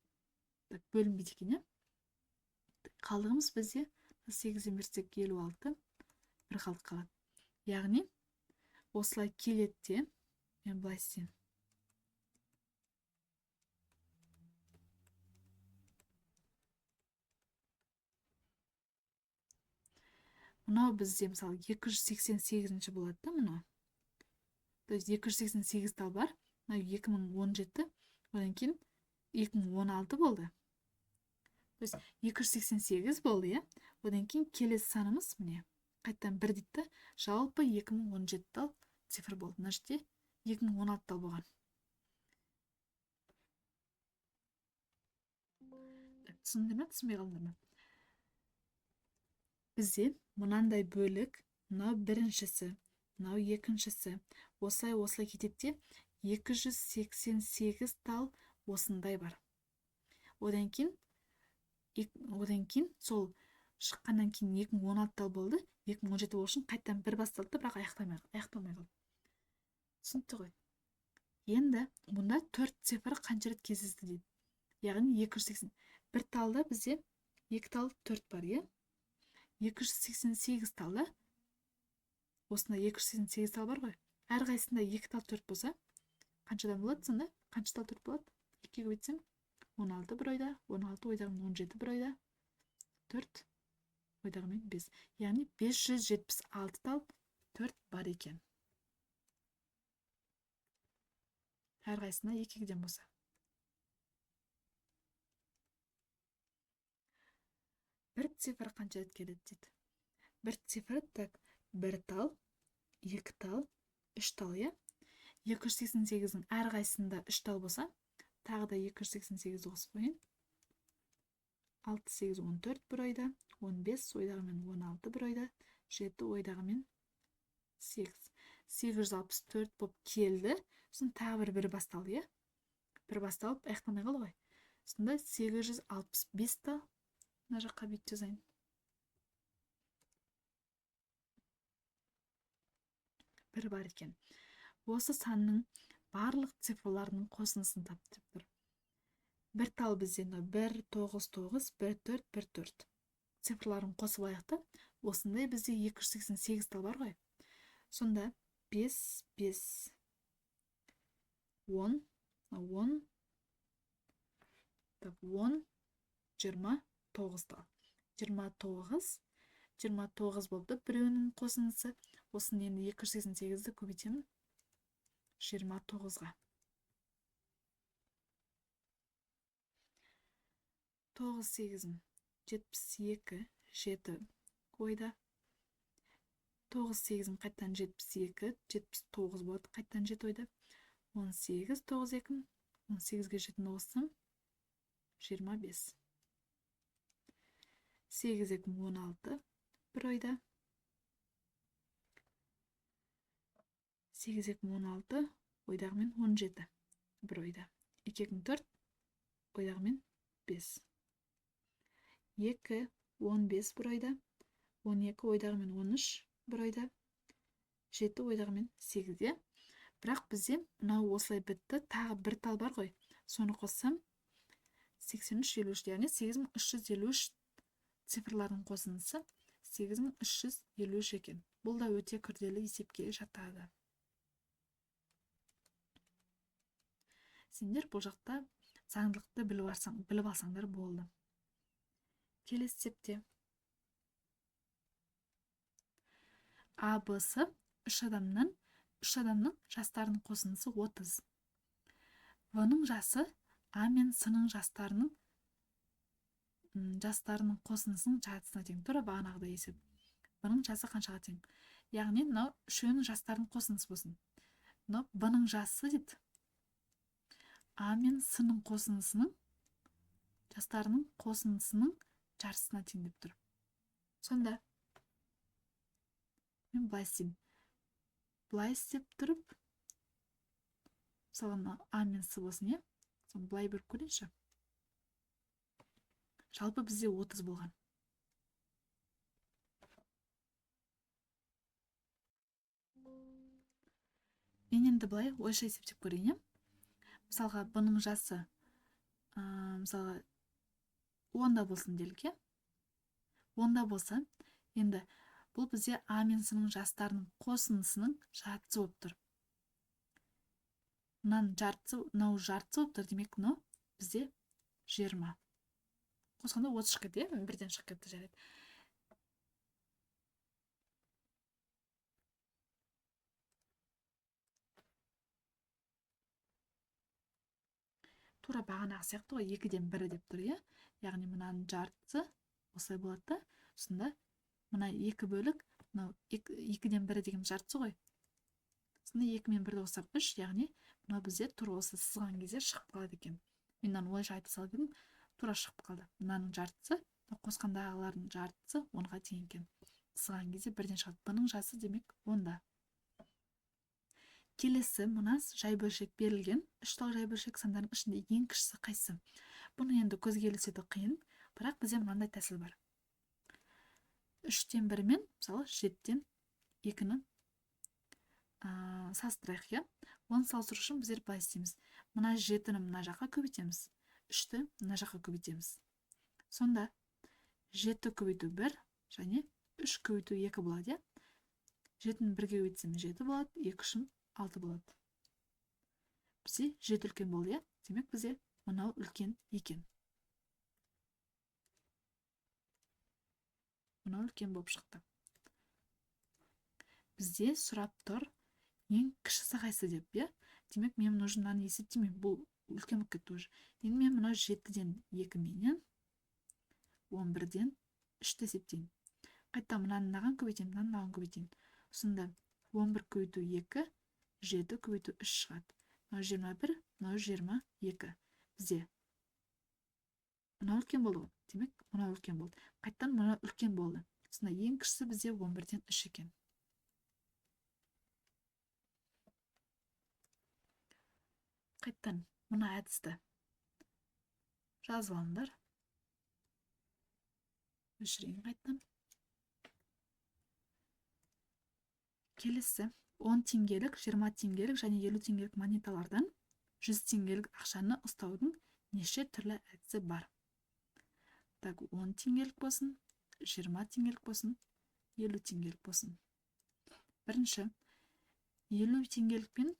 Speaker 1: Бөлінбейді екен, Қалдығымыз бізде 8-ден берсек 56, 1 қалды қалады. Яғни, осылай келетте, мен бұлай істеймін. Мынау бізде, мысалы, 288-ші болады да, мынау. То есть 288 тал бар. 2017, одан кейін 2016 болды. То есть 288 болды, иә. Одан кейін келесі санымыз міне. Қайттан 1 дейді. Жалпы 2017 тал цифр болды. Мына жерде 2016 тал болған. Түсіндіңдер ме, түсінбей қалдыңдар ма? Бізде мынандай бөлік, мынау біріншісі, мынау екіншісі, осылай кетеді, 288 тал осындай бар. Одан кейін сол шыққаннан кейін 2016 тал болды, 2017 болу үшін қайттан бір басталды, бірақ аяқталмай қалды. Түсінікті ғой. Енді мұнда 4 цифр қанша рет кездесті дейді. Яғни 280. Бір талда бізде 2 тал 4 бар, е? 288 талда осында 288 тал бар ғой. Әрқайсында 2 тал 4 болса, қаншадан болады сонда? Қанша тал 4 болады? 2-ге көбейтсем 16 бір ойда, 16 ойдағымен 17 бір ойда, 4 ойдағымен 5. Яғни 576 тал 4 бар екен. Әрқайсында 2-ден болса. Бір цифр қанша рет келеді дейді. Бір цифр, так, 1 тал, 2 тал, 3 тал, е? 288-дің әрқайсында 3 тал болса, тағы да 288 қосып қойын. 6, 8, 14 бір ойда, 15 ойдағымен 16 бір ойда, 7 ойдағымен 8. 864 болып келді. Сосын тағы бір басталды, е? Бір басталып, аяқталмай қалды ғой. Сонда 865 тал. Мына жаққа бүйтіп жазайын. Бір бар екен. Осы санның барлық цифрларының қосындысын тап деп тұр. Бір тал бізде 199, 14, 14. Цифрларын қосып аяқты. Осындай бізде 288 тал бар ғой. Сонда 5, 5, 10, 10, 10, 29 тал. 29 болды біреуінің қосындысы. Осын енді 288-ді көбейтемін 29-ға. 9, 8, 72, 7 ойда. 9, 8 қайттан 72, 79 болады, қайттан 7 ойда. 18, 9, 2, 18-ге 7-ні қоссам 25. 8, 2, 16, бір ойда. 8, 2, 16, ойдағымен 17, бір ойда. 2, 2, 4, ойдағымен 5. 2, 15 бір ойда. 12 ойдағымен 13, бір ойда. 7 ойдағымен 8-де. Бірақ бізде мынау осылай бітті. Тағы бір тал бар ғой. Соны қоссам 83, 53, яғни 8353 цифрлардың қосындысы 8353 екен. Бұл да өте күрделі есепке жатады. Сендер бұл жақта заңдылықты біліп алсаңдар болды. Келесі есепте А, Б, С 3 адамның жастарының қосындысы 30. В-ның жасы А мен С-ның жастарының қосындысының жартысына тең. Тура бағанағыдай есеп. В-ның жасы қаншаға тең? Яғни мынау үшеуінің жастарының қосындысы болсын. Мынау В-ның жасы дейді. А мен С-ның қосындысының жастарының қосындысының жартысына тең деп тұр. Сонда мен былай істеймін. Былай істеп тұрып, мысалы А мен С болсын, е? Былай бір көрейінші. Жалпы бізде 30 болған. Мен енді былай ойша есептеп көрейін. Мысалға, бұның жасы мысалға 10-да болсын делік, е? 10-да болса, енді бұл бізде А мен С-ның жастарының қосындысының жартысы болып тұр. Мынау жартысы болып тұр, демек мынау бізде 20. Қосқанда 30 шығып кетті, бірден шығып кетті жарайды. тура бағанағы сияқты ғой, 2-ден 1 деп тұр, иә? Яғни мынаның жартысы осылай болады да. Сонда мына 2 бөлік, мынау 2-ден 1 деген жартысы ғой. Сонда 2 мен 1-ді қоссақ 3, яғни мынау бізде тура осы сызған кезде шығып қалады екен. Мен мынаны олайша айта салып едім, тура шығып қалды. Мынаның жартысы, қосқандағылардың жартысы 10-ға тең екен. Сызған кезде 1-ден шығады. Бұның жасы демек 10-да. Келесі мына жай бөлшек берілген. 3 тал жай бөлшек сандарының ішінде ең кішісі қайсы? Бұны енді көзге елестету қиын, бірақ бізде мынандай тәсіл бар. 3-тен 1 мен, мысалы 7-тен 2-ні салыстырайық, иә? Оны салыстыру үшін біздер былай істейміз. Мына 7-ні мына жаққа көбейтеміз, 3-ті мына жаққа көбейтеміз. Сонда 7 көбейту 1 және 3 көбейту 2 болады, иә? 7-ні 1-ге көбейтсем 7 болады, 2-шім 6 болады. Бізде 7 үлкен болды, иә? Демек бізде мынау үлкен екен. Мынау үлкен болып шықты. Бізде сұрап тұр, ең кішісі қайсы деп, иә? Демек мен мұны мынаны есептемеймін, бұл үлкен болып кетті уже. Енді мен мынау 7-ден 2 менен 11-ден 3-ті есептеймін. Қайта мынаны мынаған көбейтемін, мынаған көбейтейін. Сонда 11 көбейту 2, 7 көбейту 3 шығады. Мынау 21, мынау 22. Бізде мынау үлкен болды ғой. Демек, мынау үлкен болды. Қайттан мынау үлкен болды. Сонда ең кішісі бізде 11-ден 3 екен. Қайттан мына әдісті жазып алыңдар. Өшірейін қайттан. Келесі 10 теңгелік, 20 теңгелік және 50 теңгелік монеталардан 100 теңгелік ақшаны ұстаудың неше түрлі әдісі бар? Так, 10 теңгелік болсын, 20 теңгелік болсын, 50 теңгелік болсын. Бірінші, 50 теңгелік пен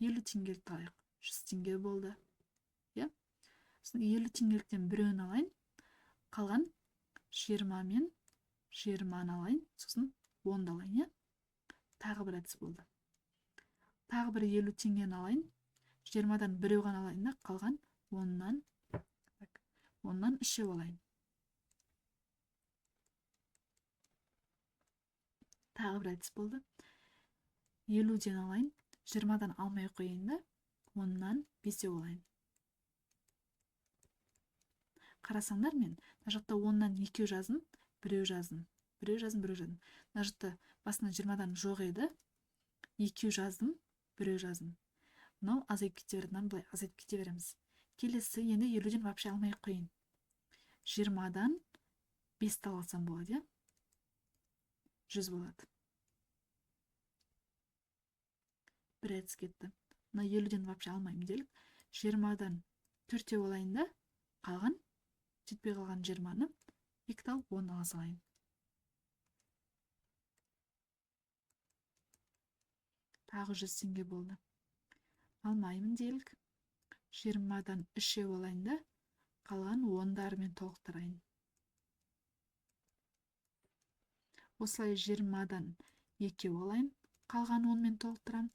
Speaker 1: 50 теңгелік алайық. 100 теңге болды. 50 теңгеліктен біреуін алайын, қалған 20 мен 20-ны алайын, сосын 10-ды алайын. Тағы бір әдіс болды. Тағы бір 50 теңгені алайын, 20-дан біреу ғана алайын да, қалған 10-нан 3 алайын. Тағы бір әдіс болды. 50-ден алайын, 20-дан алмай қойайын да, 10-нан 5 алайын. Қарасаңдар, мен мына жақта 10-нан 2 жаздым, біреу жаздым. Мына жақта басына 20-дан жоқ еді, 2 жаздым, біреу жаздым. Мынау азайып кете береді, былай азайып кете береміз. Келесі енді 50-ден вообще алмай қойын. 20-дан 5-ті алсам болады, 100 болады. Бір әдіс кетті. Мына 50-ден вообще алмайым делік. 20-дан 4 алайын да, қалған, жетпей қалған 20-ны 2 тал 10 ала салайын. Тағы 100 теңге болды. Алмаймын делік. 20-дан 3 алайын да, қалған 10-дарымен толықтырайын. Осылай 20-дан 2 алайын, қалған 10-мен толықтырам.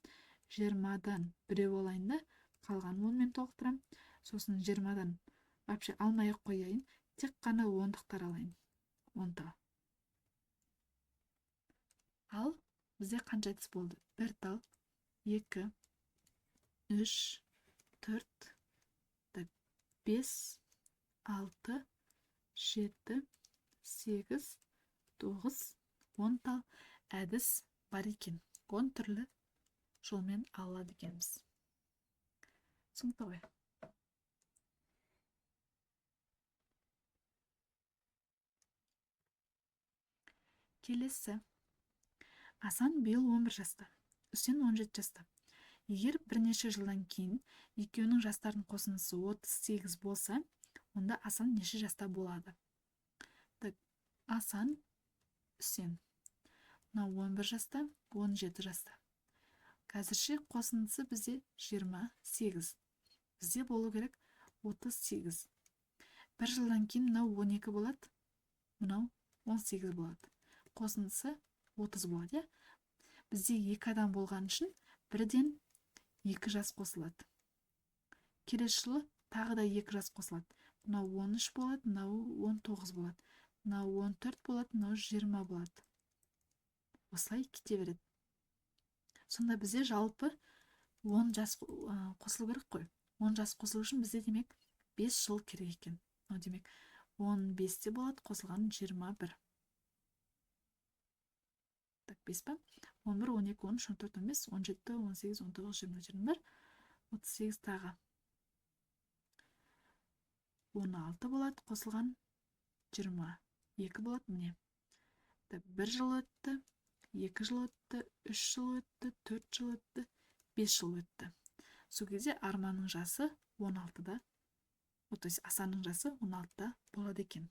Speaker 1: 20-дан 1 алайын да, қалған 10-мен толықтырам. Сосын 20-дан вообще алмай қояйын, тек қана 10-дықтар алайын. 10-та. Ал бізде қанша әдіс болды? 1 тал, 2, 3, 4, 5, 6, 7, 8, 9, 10 тал әдіс бар екен. 10 түрлі жолмен алады екенбіз. Түсінікті ғой? Келесі. Асан биыл 11 жаста, Үсен 17 жаста. Егер бірнеше жылдан кейін екеуінің жастарының қосындысы 38 болса, онда Асан неше жаста болады? Асан, Үсен. Мына 11 жаста, 17 жаста. Қазірше қосындысы бізде 28. Бізде болу керек 38. Бір жылдан кейін мынау 12 болады, мынау 18 болады. Қосындысы 30 болады. Бізде 2 адам болған үшін бірден 2 жас қосылады. Келесі жылы тағы да 2 жас қосылады. Мынау 13 болады, мынау 19 болады. Мынау 14 болады, мынау 20 болады. Осылай кете береді. Сонда бізде жалпы 10 жас қосылу керек қой. 10 жас қосылу үшін бізде демек 5 жыл керек екен. Демек 15-те болады, қосылған 21. Так, 5 па? 11, 12, 13, 14, 15, 17, 18, 19, 20, 21, 38 тағы 16 болады, қосылған 22 болады, міне. 1 жыл өтті, 2 жыл өтті, 3 жыл өтті, 4 жыл өтті, 5 жыл өтті. Сол кезде Арманның жасы 16-да, то есть Асанның жасы 16-да болады екен.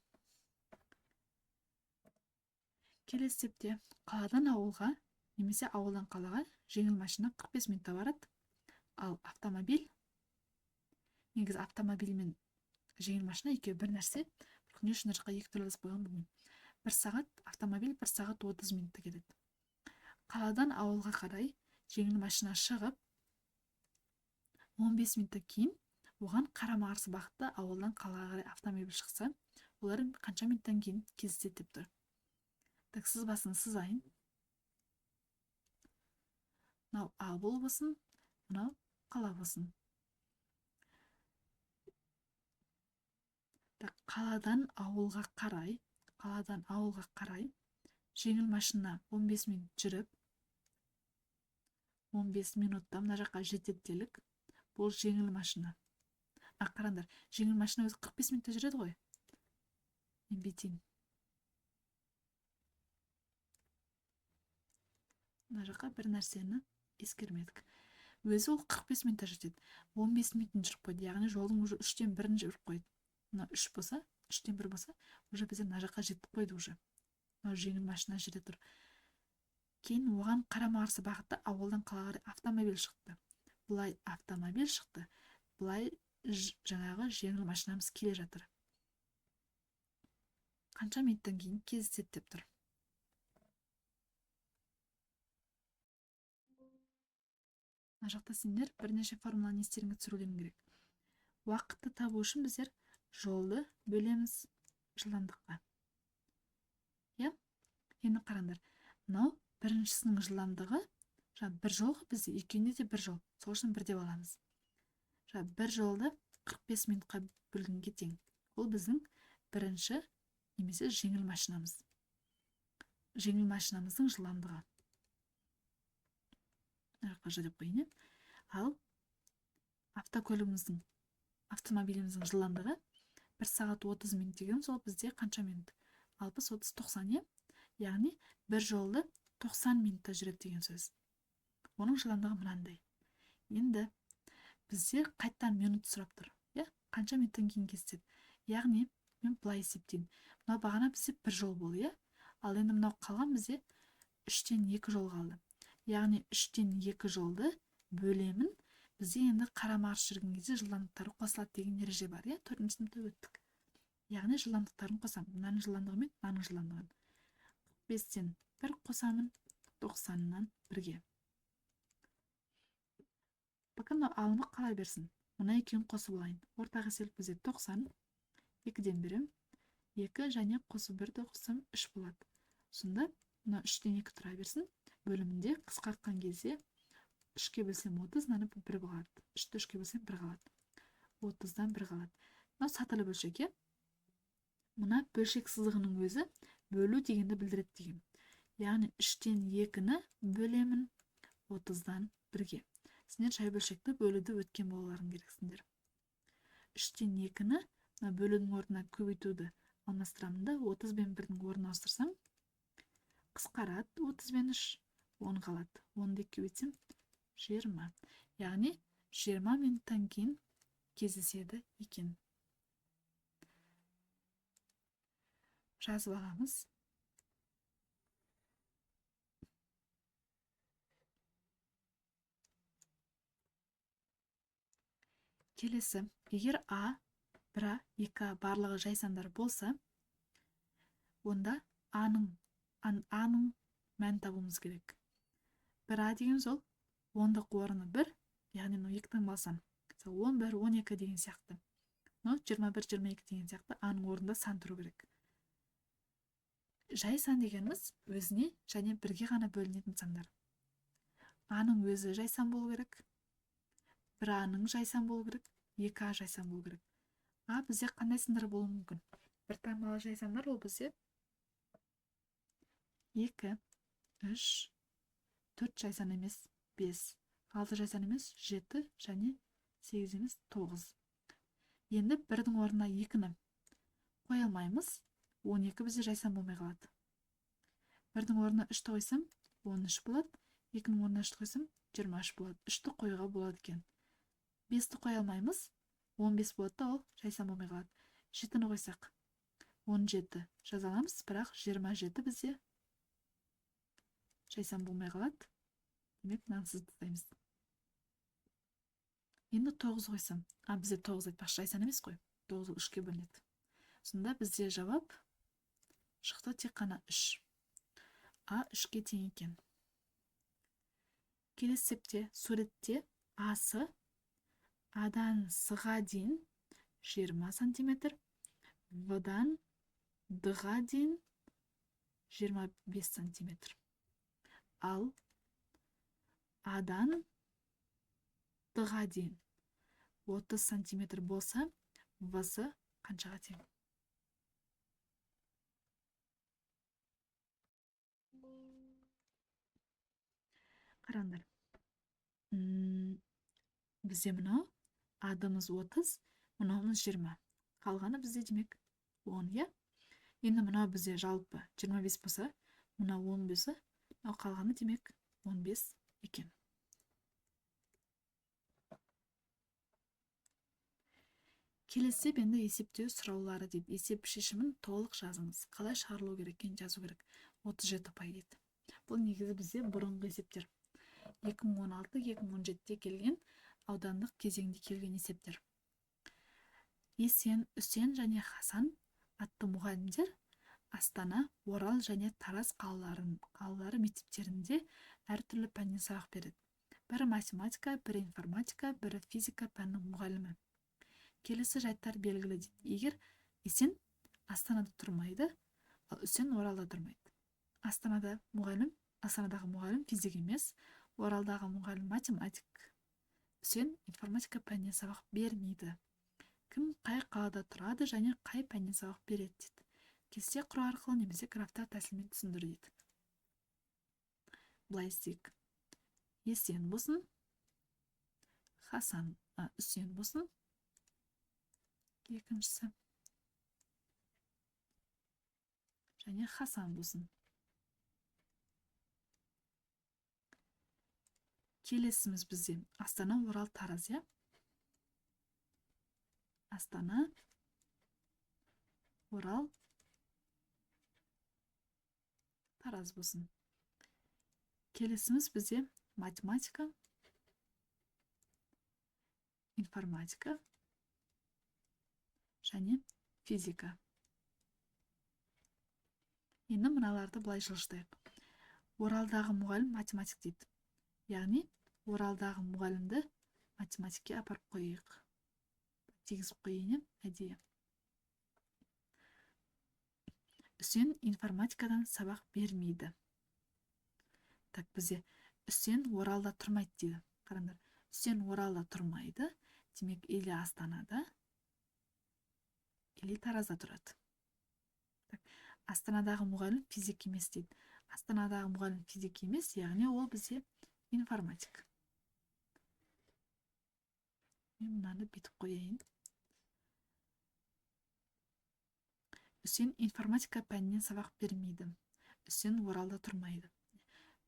Speaker 1: Келесі септе қаладан ауылға немесе ауылдан қалаға жеңіл машина 45 минутта барады. Ал автомобиль, негізі автомобиль мен жеңіл машина екеуі бір нәрсе, бірақ не үшін жаққа екі түрлі жазып қойған білмеймін. 1 сағат автомобиль 1 сағат 30 минутта келеді. Қаладан ауылға қарай жеңіл машина шығып 15 минутта кейін оған қарама-қарсы бағытта ауылдан қалаға қарай автомобиль шықса, олар қанша минуттан кейін кездеседі деп тұр. Так, сызбасын сызайын. Мынау ауыл болсын, мынау қала болсын. Так, қаладан ауылға қарай жеңіл машина 15 минут жүріп 15 минутта мына жаққа жетеді делік. Бұл жеңіл машина. Қараңдар, жеңіл машина өзі 45 минутта жүреді ғой. Мен бетейін. Мына жаққа бір нәрсені ескермедік. Өзі ол 45 минутта жетеді. 15 минутын жүріп қойды. Яғни жолдың уже 3-тен 1-ін жүріп қойды. Мына 3 болса, 3-тен 1 болса, уже бізде мына жаққа жетіп қойды уже. Мына жеңіл машина жерде тұр. Кейін оған қарама-қарсы бағытта ауылдан қалаға қарай автомобиль шықты. Бұлай автомобиль шықты. Бұлай жаңағы жеңіл машинамыз келе жатыр. Қанша минуттан кейін кездеседі деп тұр. Мына жақта сендер бірнеше формуланы естеріңе түсірулерің керек. Уақытты табу үшін біздер жолды бөлеміз жылдамдыққа. Енді қараңдар. Мынау біріншісінің жылдамдығы, бір жол бізде, екеуінде де бір жол. Сол үшін бір деп аламыз. Бір жолды 45 минутқа бөлгенге тең. Ол біздің бірінші немесе жеңіл машинамыз. Жеңіл машинамыздың жылдамдығы. Жарып қойын. Ал автомобиліміздің жылдамдығы 1 сағат 30 минут деген, сол бізде қанша минут? 60, 30, 90, яғни бір жолды 90 минутта жүреді деген сөз. Оның жылдамдығы мынандай. Енді бізде қайттан минут сұрап тұр. Қанша минуттан кейін kesеді. Яғни мен былай есептеймін. Мынау бағана бізде бір жол болды, ал енді мынау қалған бізде 3-тен 2 жол қалды. Яғни 3-тен 2 жолды бөлемін. Бізде енді қарама-қарсы жүрген кезде жылдамдықтары қосылады деген ереже бар, 4-ші сыныпта өттік. Яғни жылдамдықтарын қосамын. Мынаның жылдамдығы мен мынаның жылдамдығын. 45-тен 1 қосамын, 90-нан 1-ге. Bakın алымы қала берсін. Мына екеуін қосып алайын. Ортаға селіп бізде 90, 2-ден 1, 2 және қосып 1-ді қоссам 3 болады. Сонда мына 3-тен 2 тұра берсін. Бөлімінде қысқартқан кезде 3-ке бөлсем 30, мынаны 1 болады. 3-ті 3-ке бөлсем 1 қалады. 30-дан 1 қалады. Мынау сатылы бөлшек, Мына бөлшек сызығының өзі бөлу дегенді білдіреді деген. Яғни 3-тен 2-ні бөлемін 30-дан 1-ге. Сендер жай бөлшекті бөлуді өткен болуларың керексіңдер. 3-тен 2-ні бөлудің орнына көбейтуді алмастырамын да 30 бен 1-дің орнына ауыстырсам, қысқарады 30 бен 3, 10 қалады. 10-ды көбейтсем 20. Яғни 20 минуттан кейін кездеседі екен. Жазып аламыз. Келесі, егер А, 1А, 2А барлығы жай сандар болса, онда Аның мәнін табуымыз керек. 1А деген сол 10-дық орны 1, яғни 2-дің балсан. 11, 12 деген сияқты. 21 22 деген сияқты аның орнында сан тұру керек. Жай сан дегеніміз өзіне және бірге ғана бөлінетін сандар. Аның өзі жай сан болу керек, бір аның жай сан болу керек, екі а жай сан болу керек. А бізде қандай сандар болуы мүмкін? Бір таңбалы жай сандар ол бізде 2, 3, 4 жай сан емес 5, 6 жай сан емес 7 және 8 емес 9. Енді бірдің орнына 2-ні қоя алмаймыз, 12 бізде жай сан болмай қалады. Бірдің орнына 3-ті қойсам 13 болады, 2-нің орнына 3-ті қойсам 23 болады. 3-ті қоюға болады екен. 5-ті қоя алмаймыз, 15 болады да ол жай сан болмай қалады. 7-ні қойсақ 17 жаза аламыз, бірақ 27 бізде жай сан болмай қалады. Демек, мынансыз тастаймыз. Енді 9 қойсам, бізде 9 айтпақшы жай сан емес қой. 9 3-ке бөлінеді. Сонда бізде жауап шықты тек қана 3. А 3-ке тең екен. Келесі септе суретте асы адан с-ға дейін 20 сантиметр, в-дан д-ға дейін 25 сантиметр. Ал адан д-ға дейін 30 сантиметр болса, в-сы қаншаға тең? Қараңдар. Бізде мынау адымыз 30, мынауымыз 20. Қалғаны бізде демек 10, я? Енді мынау бізде жалпы 25 болса, мынау 15, мынау қалғаны демек 15 екен. Келесі енді есептеу сұраулары деп есеп шешімін толық жазыңыз. Қалай шығарылу керек екенін жазу керек. 37 ұпай еді. Бұл негізі бізде бұрынғы есептер. 2016-2017-те келген аудандық кезеңде келген есептер. Есен, Үсен және Хасан атты мұғалімдер Астана, Орал және Тараз қалалары мектептерінде әртүрлі пәннен сабақ береді. Бірі математика, бірі информатика, бірі физика пәнінің мұғалімі. Келесі жайттар белгілі дейді. Егер Есен Астанада тұрмайды, ал Үсен Оралда тұрмайды. Астанадағы мұғалім физик емес, Оралдағы мұғалім математик. Үсен информатика пәнінен сабақ бермейді. Кім қай қалада тұрады және қай пәннен сабақ береді дейді. Кесте құру арқылы немесе графтар тәсілмен түсіндір дейді. Былай істейік. Есен болсын, Үсен болсын, екіншісі және Хасан болсын. Келесіміз бізде Астана, Орал, Тараз, я? Астана, Орал, Тараз болсын. Келесіміз бізде математика, информатика және физика. Енді мыналарды былай жылжытайық. Оралдағы мұғалім математик дейді. Яғни, Оралдағы мұғалімді математикке апарып қойық. Тегізіп қойын, әдейі. Үсен информатикадан сабақ бермейді. Так, бізде Үсен Оралда тұрмайды дейді. Қараңдар, Үсен Оралда тұрмайды. Демек, или Астанада, или Таразда тұрады. Астанадағы мұғалім физик емес дейді. Астанадағы мұғалім физик емес, яғни ол бізде информатик. Мен мынаны бетіп қояйын. Үсен информатика пәнінен сабақ бермейді. Үсен Оралда тұрмайды.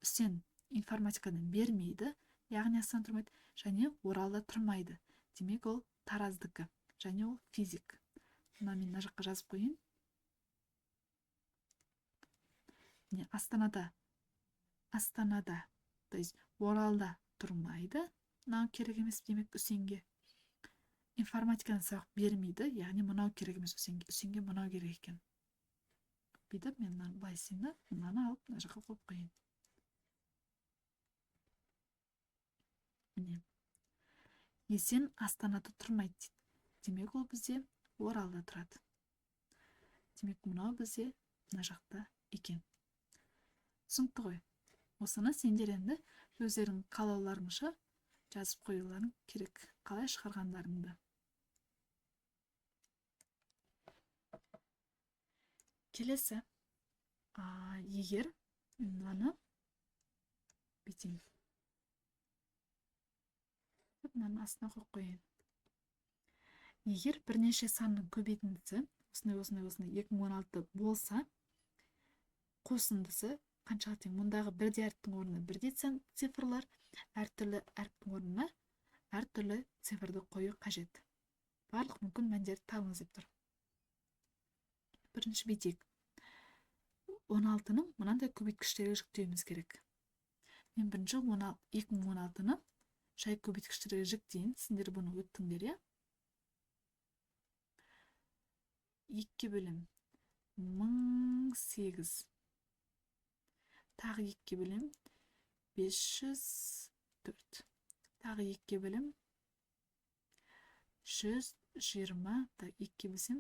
Speaker 1: Үсен информатикадан бермейді, яғни Астанада тұрмайды, және Оралда тұрмайды. Демек, ол Тараздікі, және ол физик. Мына мен мына жаққа жазып қойын. Астанада, то есть Оралда тұрмайды. Мынау керек емес демек Үсенге. Информатикадан сабақ бермейді, яғни мынау керек емес Үсенге. Үсенге мынау керек екен. Бүйтіп, мен мынаны былай істеймін, мынаны алып мына жаққа қойып қойын. Міне. Есен Астанада тұрмайды дейді. демек ол бізде оралда тұрады. Демек мынау бізде мына жақта екен. Түсінікті ғой. Осыны сендер енді өздерің қалауларыңша жазып қоюларың керек, қалай шығарғандарыңды. Келесі, егер мынаны бүйтейін. Мынаның астына қойып қояйын. Егер бірнеше санның көбейтіндісі осындай 2016 болса, қосындысы қаншаға тең? Мұндағы бірде әріптің орнына бірде цифрлар, әртүрлі әріптің орнына әртүрлі цифрды қою қажет. Барлық мүмкін мәндерді табыңыз деп тұр. Бірінші бүйтейік. 16-ның мынандай көбейткіштерге жүктеуіміз керек. Мен бірінші 2016-ны жай көбейткіштерге жүктейін. Сендер бұны өттіңдер, иә? 2 бөлім 1008. Тағы 2 бөлім 504. Тағы 2 бөлім 120. 2 бөлсем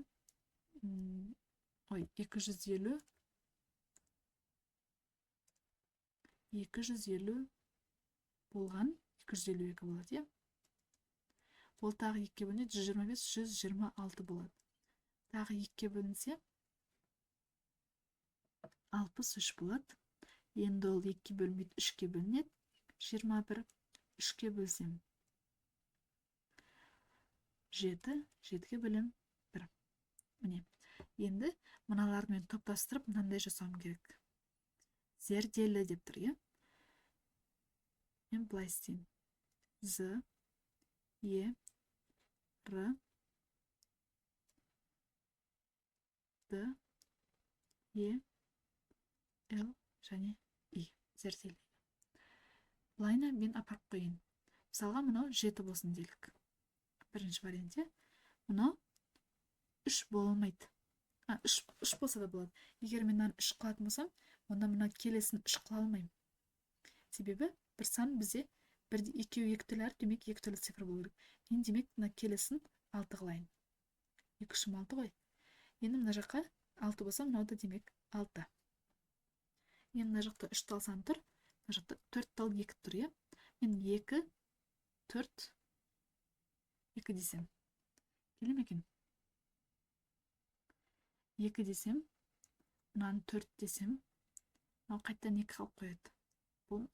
Speaker 1: 250. 250 болған 252 болады, иә? Ол тағы 2 бөлінсе 125, 126 болады. Тағы 2 бөлінсе 63 болады. Енді ол 2 бөлінбейді, 3-ке бөлінеді. 21. 3-ке бөлсем 7, 7-ге бөлем 1. Міне. Енді мыналармен топтастырып, мынандай жасауым керек. Зерделі деп тұр, иә? Мен былай істеймін. З, Е, Р, Д, Е, Л және И. Зерделі. Бұлайына мен апарып қойын. Мысалға, мынау 7 болсын делік. Бірінші вариантте. Мынау 3 болмайды. 3 болса да болады. Егер мен 3 қылатын болсам, онда мына келесін 3 қыла алмаймын. Себебі бір сан бізде екеуі екі түрлі, демек екі түрлі цифр болу керек. Мен демек мына келесін 6 қылайын. 2 3 6 ғой. Енді мына жаққа 6 болса, мынау да демек 6. Енді мына жақта 3 тал сан тұр, мына жақта 4 тал 2 тұр, иә? Мен 2 4 2 десем. Келе ме екен? 2 десем, мынаны 4 десем, мынау қайттан 2 қалып қояды. Бұл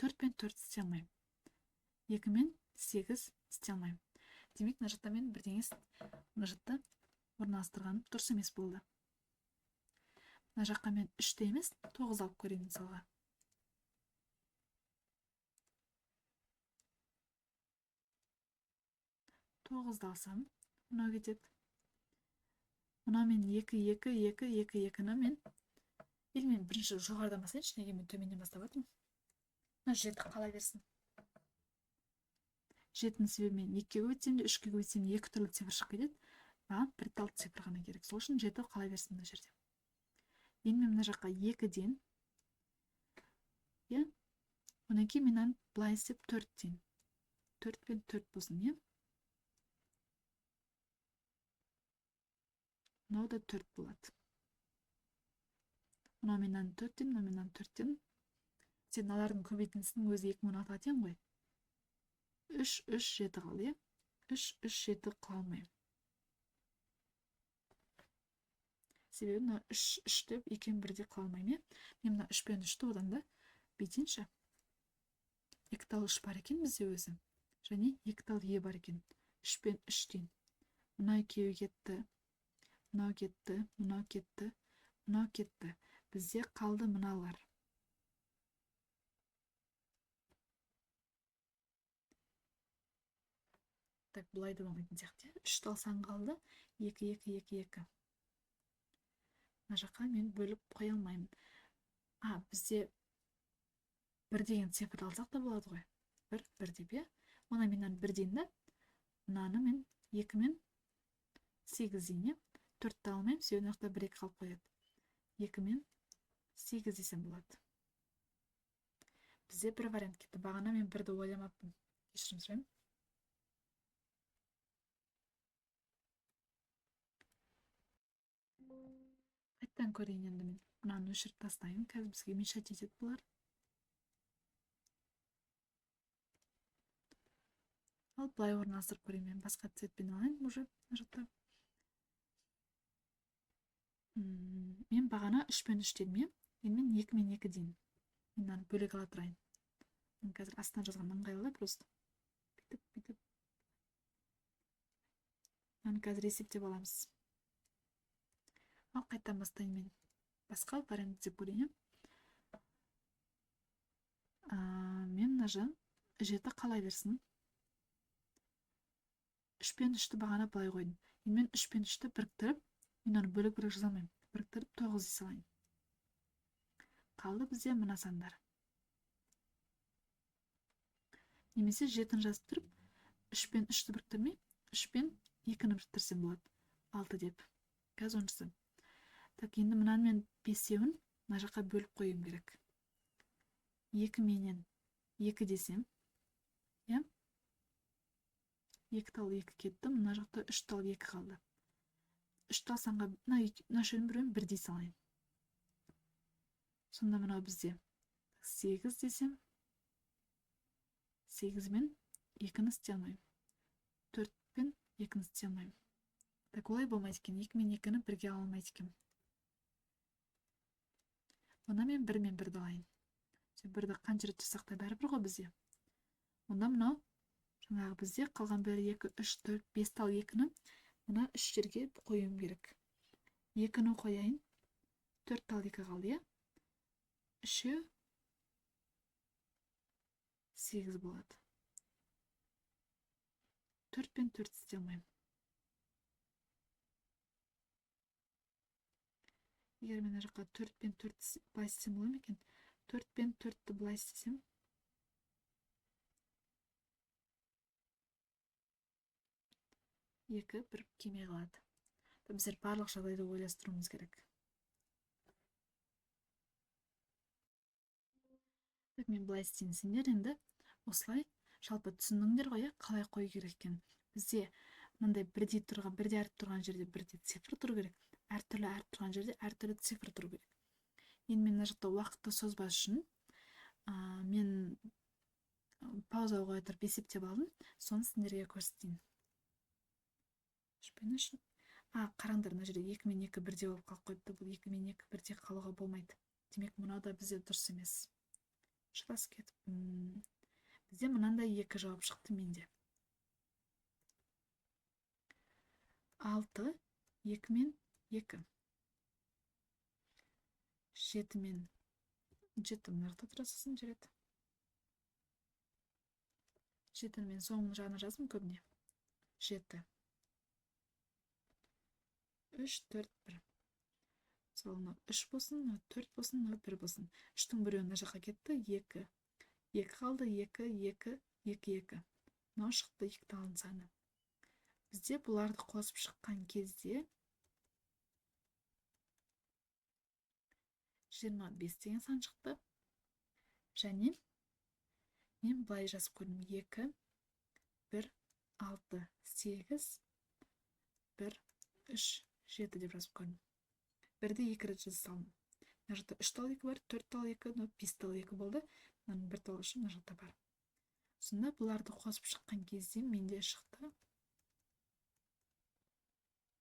Speaker 1: 4 пен 4 істей алмайым. 2 мен 8 істей алмайым. Демек, мына жақта мен бірдеңе мына жақта орналастырғаным дұрыс емес болды. Мына жаққа мен 3-те емес, 9 алып көрейін мысалға. Тоғызды алсам, мынау кетеді. Мынау мен 2-2-2-2-2-ні мен бірінші жоғарыдан бастайыншы, неге мен төменнен бастап жатырмын. Мына 7 қала берсін. 7-ні себебімен 2-ге көбейтсем де, 3-ге көбейтсем 2 түрлі цифр шығып кетеді. Маған бір тал цифр ғана керек. Сол үшін 7 қала берсін мына жерде. Енді мен мына жаққа 2-ден, иә? Онан кейін мен былай істеп 4-ден. 4 пен 4 болсын, иә? Мынау да 4 болады. Мынау менен 4-ден, мынау менен 4-ден. Сен алардың көбейтіндісінің өзі 2016-ға тең ғой. 3 3 7 қалды, иә? 3 3 7 қыла алмайым. Себебі мына 3 3 деп екеуін бірде қыла алмайым, иә? Мен мына 3 пен 3-ті одан да бүйтейінші. 2 тал 3 бар екен бізде өзі. Және 2 тал Е бар екен. 3 пен 3-тен. Мынау екеуі кетті. Мынау кетті, мынау кетті, мынау кетті. Бізде қалды мыналар. Так, бұлай да болмайтын сияқты. 3 тал сан қалды. 2 2 2 2. Мына жаққа мен бөліп қоя алмаймын. Бізде 1 деген цифр алсақ та болады ғой. 1 1 деп, иә? Оны менен 1 дейін да, мынаны мен 2 мен 8 дейін, 4-ті алмайым, себебі мына жақта 1 2 қалып қояды. 2 мен 8 десем болады. Бізде бір вариант кетті. Бағана мен 1-ді ойламаппын. Кешірім сұраймын. Қайттан көрейін енді мен. Мынаны өшіріп тастайын. Қазір бізге мешать етеді бұлар. Ал былай орналастырып көрейін мен. Басқа цветпен алайын уже мына жақта. Мен бағана 3 пен 3 дедім, иә? Енді мен 2 мен 2 дейін. Мен мынаны бөлек ала тұрайын. Мен қазір астына жазған ыңғайлы просто. Бүйтіп. Мынаны қазір есептеп аламыз. Ал қайттан бастайын мен. Басқа вариант іздеп көрейін. Мен мына жеті қалай берсін. 3 пен 3-ті бағана былай қойдым. Енді мен 3 пен 3-ті біріктіріп, мен оны бөлек-бөлек жаза алмаймын. Біріктіріп 9 дей салайын. Қалды бізде мына сандар. Немесе 7-ні жазып тұрып, 3 пен 3-ті біріктірмей, 3 пен 2-ні біріктірсем болады. 6 деп. Қазір онысы. Так, енді мынаны мен 5-еуін мына жаққа бөліп қойым керек. 2 менен 2 десем, иә? 2 тал 2 кетті, мына жақта 3 тал 2 қалды. 3 тал санға мына шөлін біреуін 1 дей салайын. Сонда мынау бізде 8 десем, 8 мен 2-ні істей алмайым. 4 пен 2-ні істей алмайым. Так, олай болмайды екен. 2 мен 2-ні бірге ала алмайды екен. Онда мен 1 мен 1-ді алайын. 1-ді қанша рет жасақ та бәрібір ғой бізде. Онда мынау жаңағы бізде қалған 1, 2, 3, 4, 5 тал 2-ні мына 3 жерге қойым керек. 2-ні қояйын. 4 тал 2 қалды, иә? 3-і 8 болады. 4 пен 4 істей алмайым. Егер мен жаққа 4 пен 4 былай істесем болады ма екен? 4 пен 4-ті былай істесем, 2 бір кеме қалады. Біздер барлық жағдайды ойластыруымыз керек. Так, мен былай істейін. Сендер енді осылай жалпы түсіндіңдер ғой, қалай қою керек екен. Бізде мынандай бірде әріп тұрған жерде бірде цифр тұру керек. Әртүрлі әріп тұрған жерде әртүрлі цифр тұру керек. Енді мен мына жақта уақытты созбас үшін мен пауза қоя тұрып есептеп алдым. Соны сендерге көрсетейін. 3 пен 3. Қараңдар, мына жерде 2 мен 2 бірде болып қалып қойыпты. Бұл 2 мен 2 бірде қалуға болмайды. Демек, мынау да бізде дұрыс емес. Шырас кетіп. Бізде мынандай 2 жауап шықты менде. 6, 2 мен 2. 7 мен 7 мынақта тұрасысын жүреді. 7-ні мен соңғы жағына жаздым көбіне. 7. 3, 4, 1. Солына 3 болсын, 4 болсын, 1 болсын. 3-тің біреуі мына жаққа кетті, 2. 2 қалды, 2, 2, 2, 2. Мынау шықты 2 талын саны. Бізде бұларды қосып шыққан кезде 25 деген сан шықты. Және мен былай жазып көрдім. 2, 1, 6, 8, 1, 3, 7 деп жазып көрдім. Бірде 2 рет жазып салдым. Мына жақта 3 тал 2 бар, 4 тал 2, 5 тал 2 болды. Мынаның 1 тал үшін мына жақта бар. Сонда бұларды қосып шыққан кезде менде шықты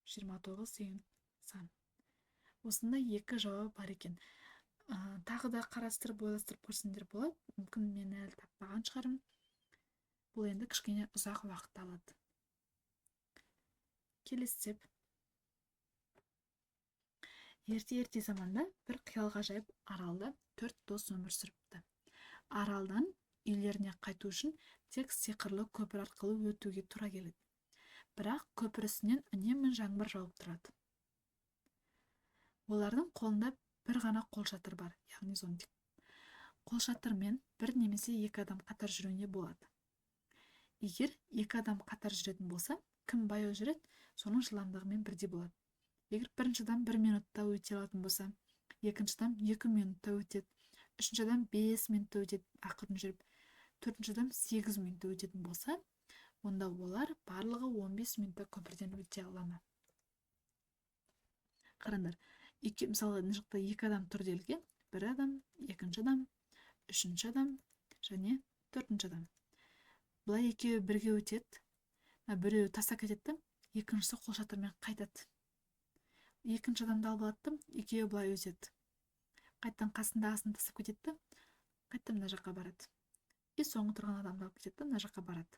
Speaker 1: 29 деген сан. Осында 2 жауабы бар екен. Тағы да қарастырып ойластырып көрсеңдер болады. Мүмкін мен әлі таппаған шығармын. Бұл енді кішкене ұзақ уақыт алады. Келесі. Ерте заманда бір қиял ғажайып аралда 4 дос өмір сүріпті. Аралдан үйлеріне қайту үшін тек сиқырлы көпір арқылы өтуге тура келеді. Бірақ көпір үстінен үнемі жаңбыр жауып тұрады. Олардың қолында бір ғана қолшатыр бар, яғни зонтик. Қолшатырмен бір немесе 2 адам қатар жүруіне болады. Егер 2 адам қатар жүретін болса, кім баяу жүреді, соның жылдамдығымен бірдей болады. Егер бірінші адам 1 минутта өте алатын болса, екінші адам 2 минутта өтеді, үшінші адам 5 минутта өтеді, ақырын жүріп, төртінші адам 8 минутта өтетін болса, онда олар барлығы 15 минутта көпірден өте алады. Қараңдар, мысалы мына жақта 2 адам тұр делген. 1 адам, 2 адам, 3 адам және 4 адам. Бұлай екеуі бірге өтеді. Біреуі тастап кетеді, екіншісі қолшатырмен қайтады. Екінші адамды алып алады, екеуі бұлай өтеді. Қайттан қасындағысын тастап кетеді, қайттан мына жаққа барады. Соңғы тұрған адамды алып кетеді, мына жаққа барады.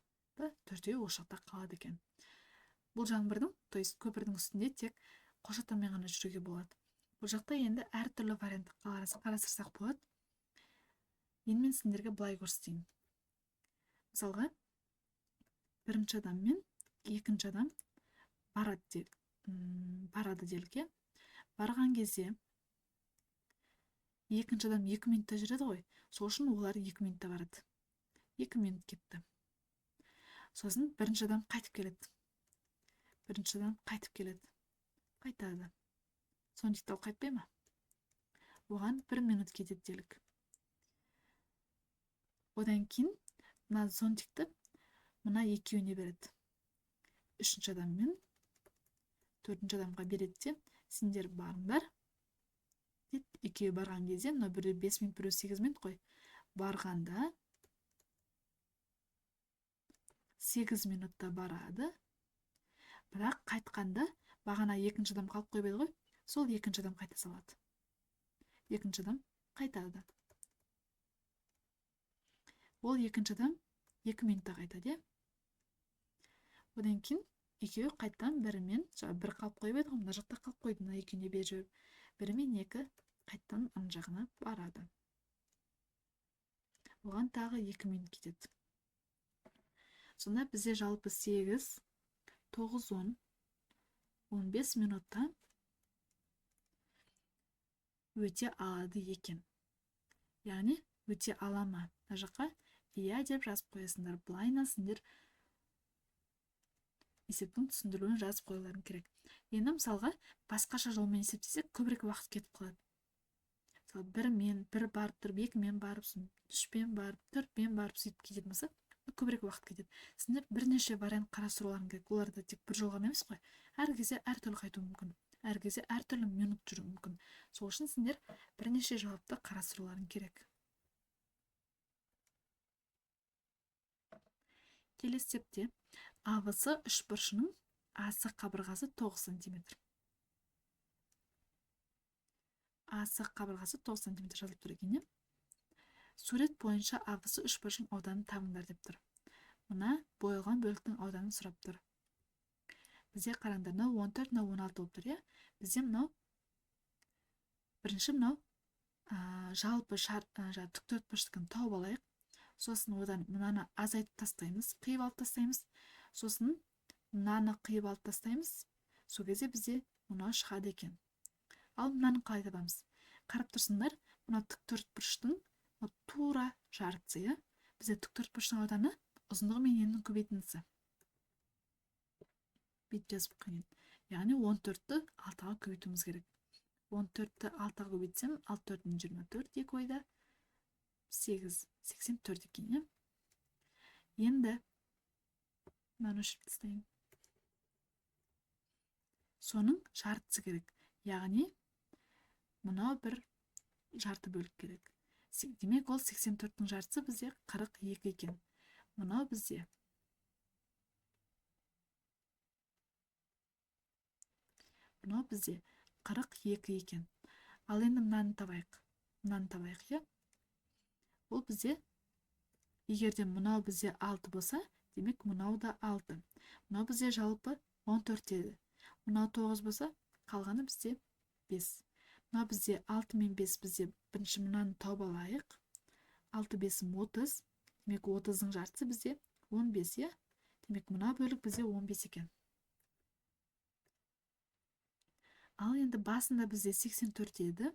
Speaker 1: Төртеуі осы жақта қалады екен. Бұл жаңбырдың, то есть көпірдің үстінде тек қолшатырмен ғана жүруге болады. Бұл жақта енді әртүрлі вариантты қарастырсақ болады. Енді мен сендерге былай көрсетейін. Мысалға, бірінші адам мен екінші адам барады делге. Барған кезде екінші адам 2 минутта жүреді ғой. Сол үшін олар 2 минутта барады. 2 минут кетті. Сосын бірінші адам қайтып келеді. Қайтады. Сондықтан қайтпай ма? Оған 1 минут кетеді делік. Одан кейін мына зонтикті мына екеуіне береді. Үшінші адам мен төртінші адамға береді де, сендер барыңдар. Екеуі барған кезде, мына біреу 5 минут, біреу 8 минут қой. Барғанда 8 минутта барады. Бірақ қайтқанда бағана екінші адам қалып қойып еді ғой. Сол екінші адам қайта салады. Екінші адам қайтады. Ол екінші адам 2 минутта қайтады. Одан кейін екеуі қайттан бірімен, бір қалып қойып еді ғой, мына жақта қалып қойды, мына екеуіне беріп, бірімен екі қайттан ана жағына барады. Оған тағы 2 минут кетеді. Сонда бізде жалпы 8, 9, 10, 15 минутта өте алады екен. Яғни өте алама. Мына жаққа иә деп жазып қоясыңдар. Былайынан сендер есептің түсіндірілуін жазып қоюларың керек. Енді мысалға басқаша жолмен есептесек көбірек уақыт кетіп қалады. Мысалы 1-мен, 1 барып тұрып, 2-мен барып, 3-пен барып, 4-пен барып сөйтіп кететін болса, көбірек уақыт кетеді. Сендер бірнеше вариант қарастыруларың керек. Оларды тек бір жолға емес қой. Әр кезде әртүрлі қайтуы мүмкін. Әр кезде әртүрлі минут жүру мүмкін. Сол үшін сендер бірнеше жауапты қарастыруларың керек. Келесі есепте АВС үшбұрышының АС қабырғасы 9 см. АС қабырғасы 9 см жазылып тұр екен. Сурет бойынша АВС үшбұрышының ауданын табыңдар деп тұр. Мына боялған бөліктің ауданын сұрап тұр. Бізде қараңдар, 14, 16 болып тұр. Бізде мынау бірінші мынау жалпы тіктөртбұрыштікін тауып алайық. Сосын одан мынаны азайтып тастаймыз, қиып алып тастаймыз. Сосын мынаны қиып алып тастаймыз. Сол кезде бізде мынау шығады екен. Ал мынаны қалай табамыз? Қарап тұрсыңдар, мына тіктөртбұрыштың тура жартысы. Бізде тіктөртбұрыштың ауданы ұзындығы мен енінің көбейтіндісі. Бүйтіп жазып қойын. Яғни 14-ті 6-ға көбейтуіміз керек. 14-ті 6-ға көбейтсем, 6 4 24, 2 ойда 8, 84 екен. Енді мынаны өшіріп тастайын. Соның жартысы керек. Яғни мынау бір жарты бөлік керек. Демек ол 84-тің жартысы бізде 42 екен. Мынау бізде 42 екен. Ал енді мынаны табайық. Ол бізде, егерде мынау бізде 6 болса, демек мынау да 6. Мынау бізде жалпы 14 еді. Мынау 9 болса, қалғаны бізде 5. Мынау бізде 6 мен 5 бізде бірінші мынаны тауып алайық. 6 5-ім 30. Демек 30-ның жартысы бізде 15. Демек мына бөлік бізде 15 екен. Ал енді басында бізде 84 еді.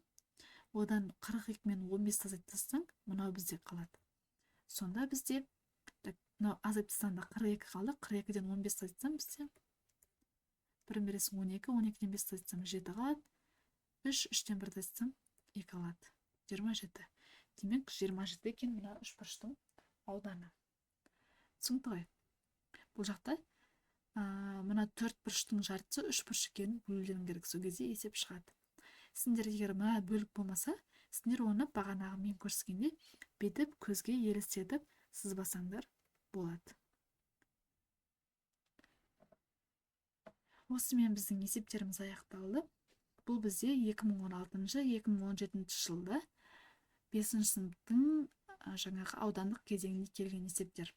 Speaker 1: Одан 42 мен 15 азайтып тастасаң, мынау бізде қалады. Сонда бізде мынау азайтып тастағанда 42 қалды. 42-ден 15 азайтсам бізде 1 бересің 12, 12-ден 5 азайтсам 7 қалады. 3, 3-тен 1 азайтсам 2 қалады. 27. Демек 27 екен мына үшбұрыштың ауданы. Түсінікті ғой? Бұл жақта мына төртбұрыштың жартысы үшбұрыш екенін білуің керек. Сол кезде есеп шығады. сендер егер мына бөлік болмаса, сендер оны бағанағы мен көрсеткендей бүйтіп көзге елестетіп сызбасаңдар болады. Осымен біздің есептеріміз аяқталды. Бұл бізде 2016-2017 жылда 5 сыныптың жаңағы аудандық кезеңіне келген есептер.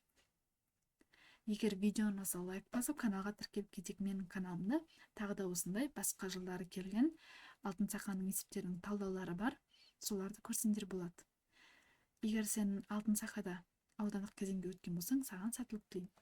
Speaker 1: Егер видеоны ұнаса лайк басып, каналға тіркеліп кетейік. Менің каналымда тағы да осындай басқа жылдары келген алтын сақаның есептерінің талдаулары бар. Соларды көрсеңдер болады. Егер сен алтын сақада аудандық кезеңге өткен болсаң, саған сәттілік тілеймін.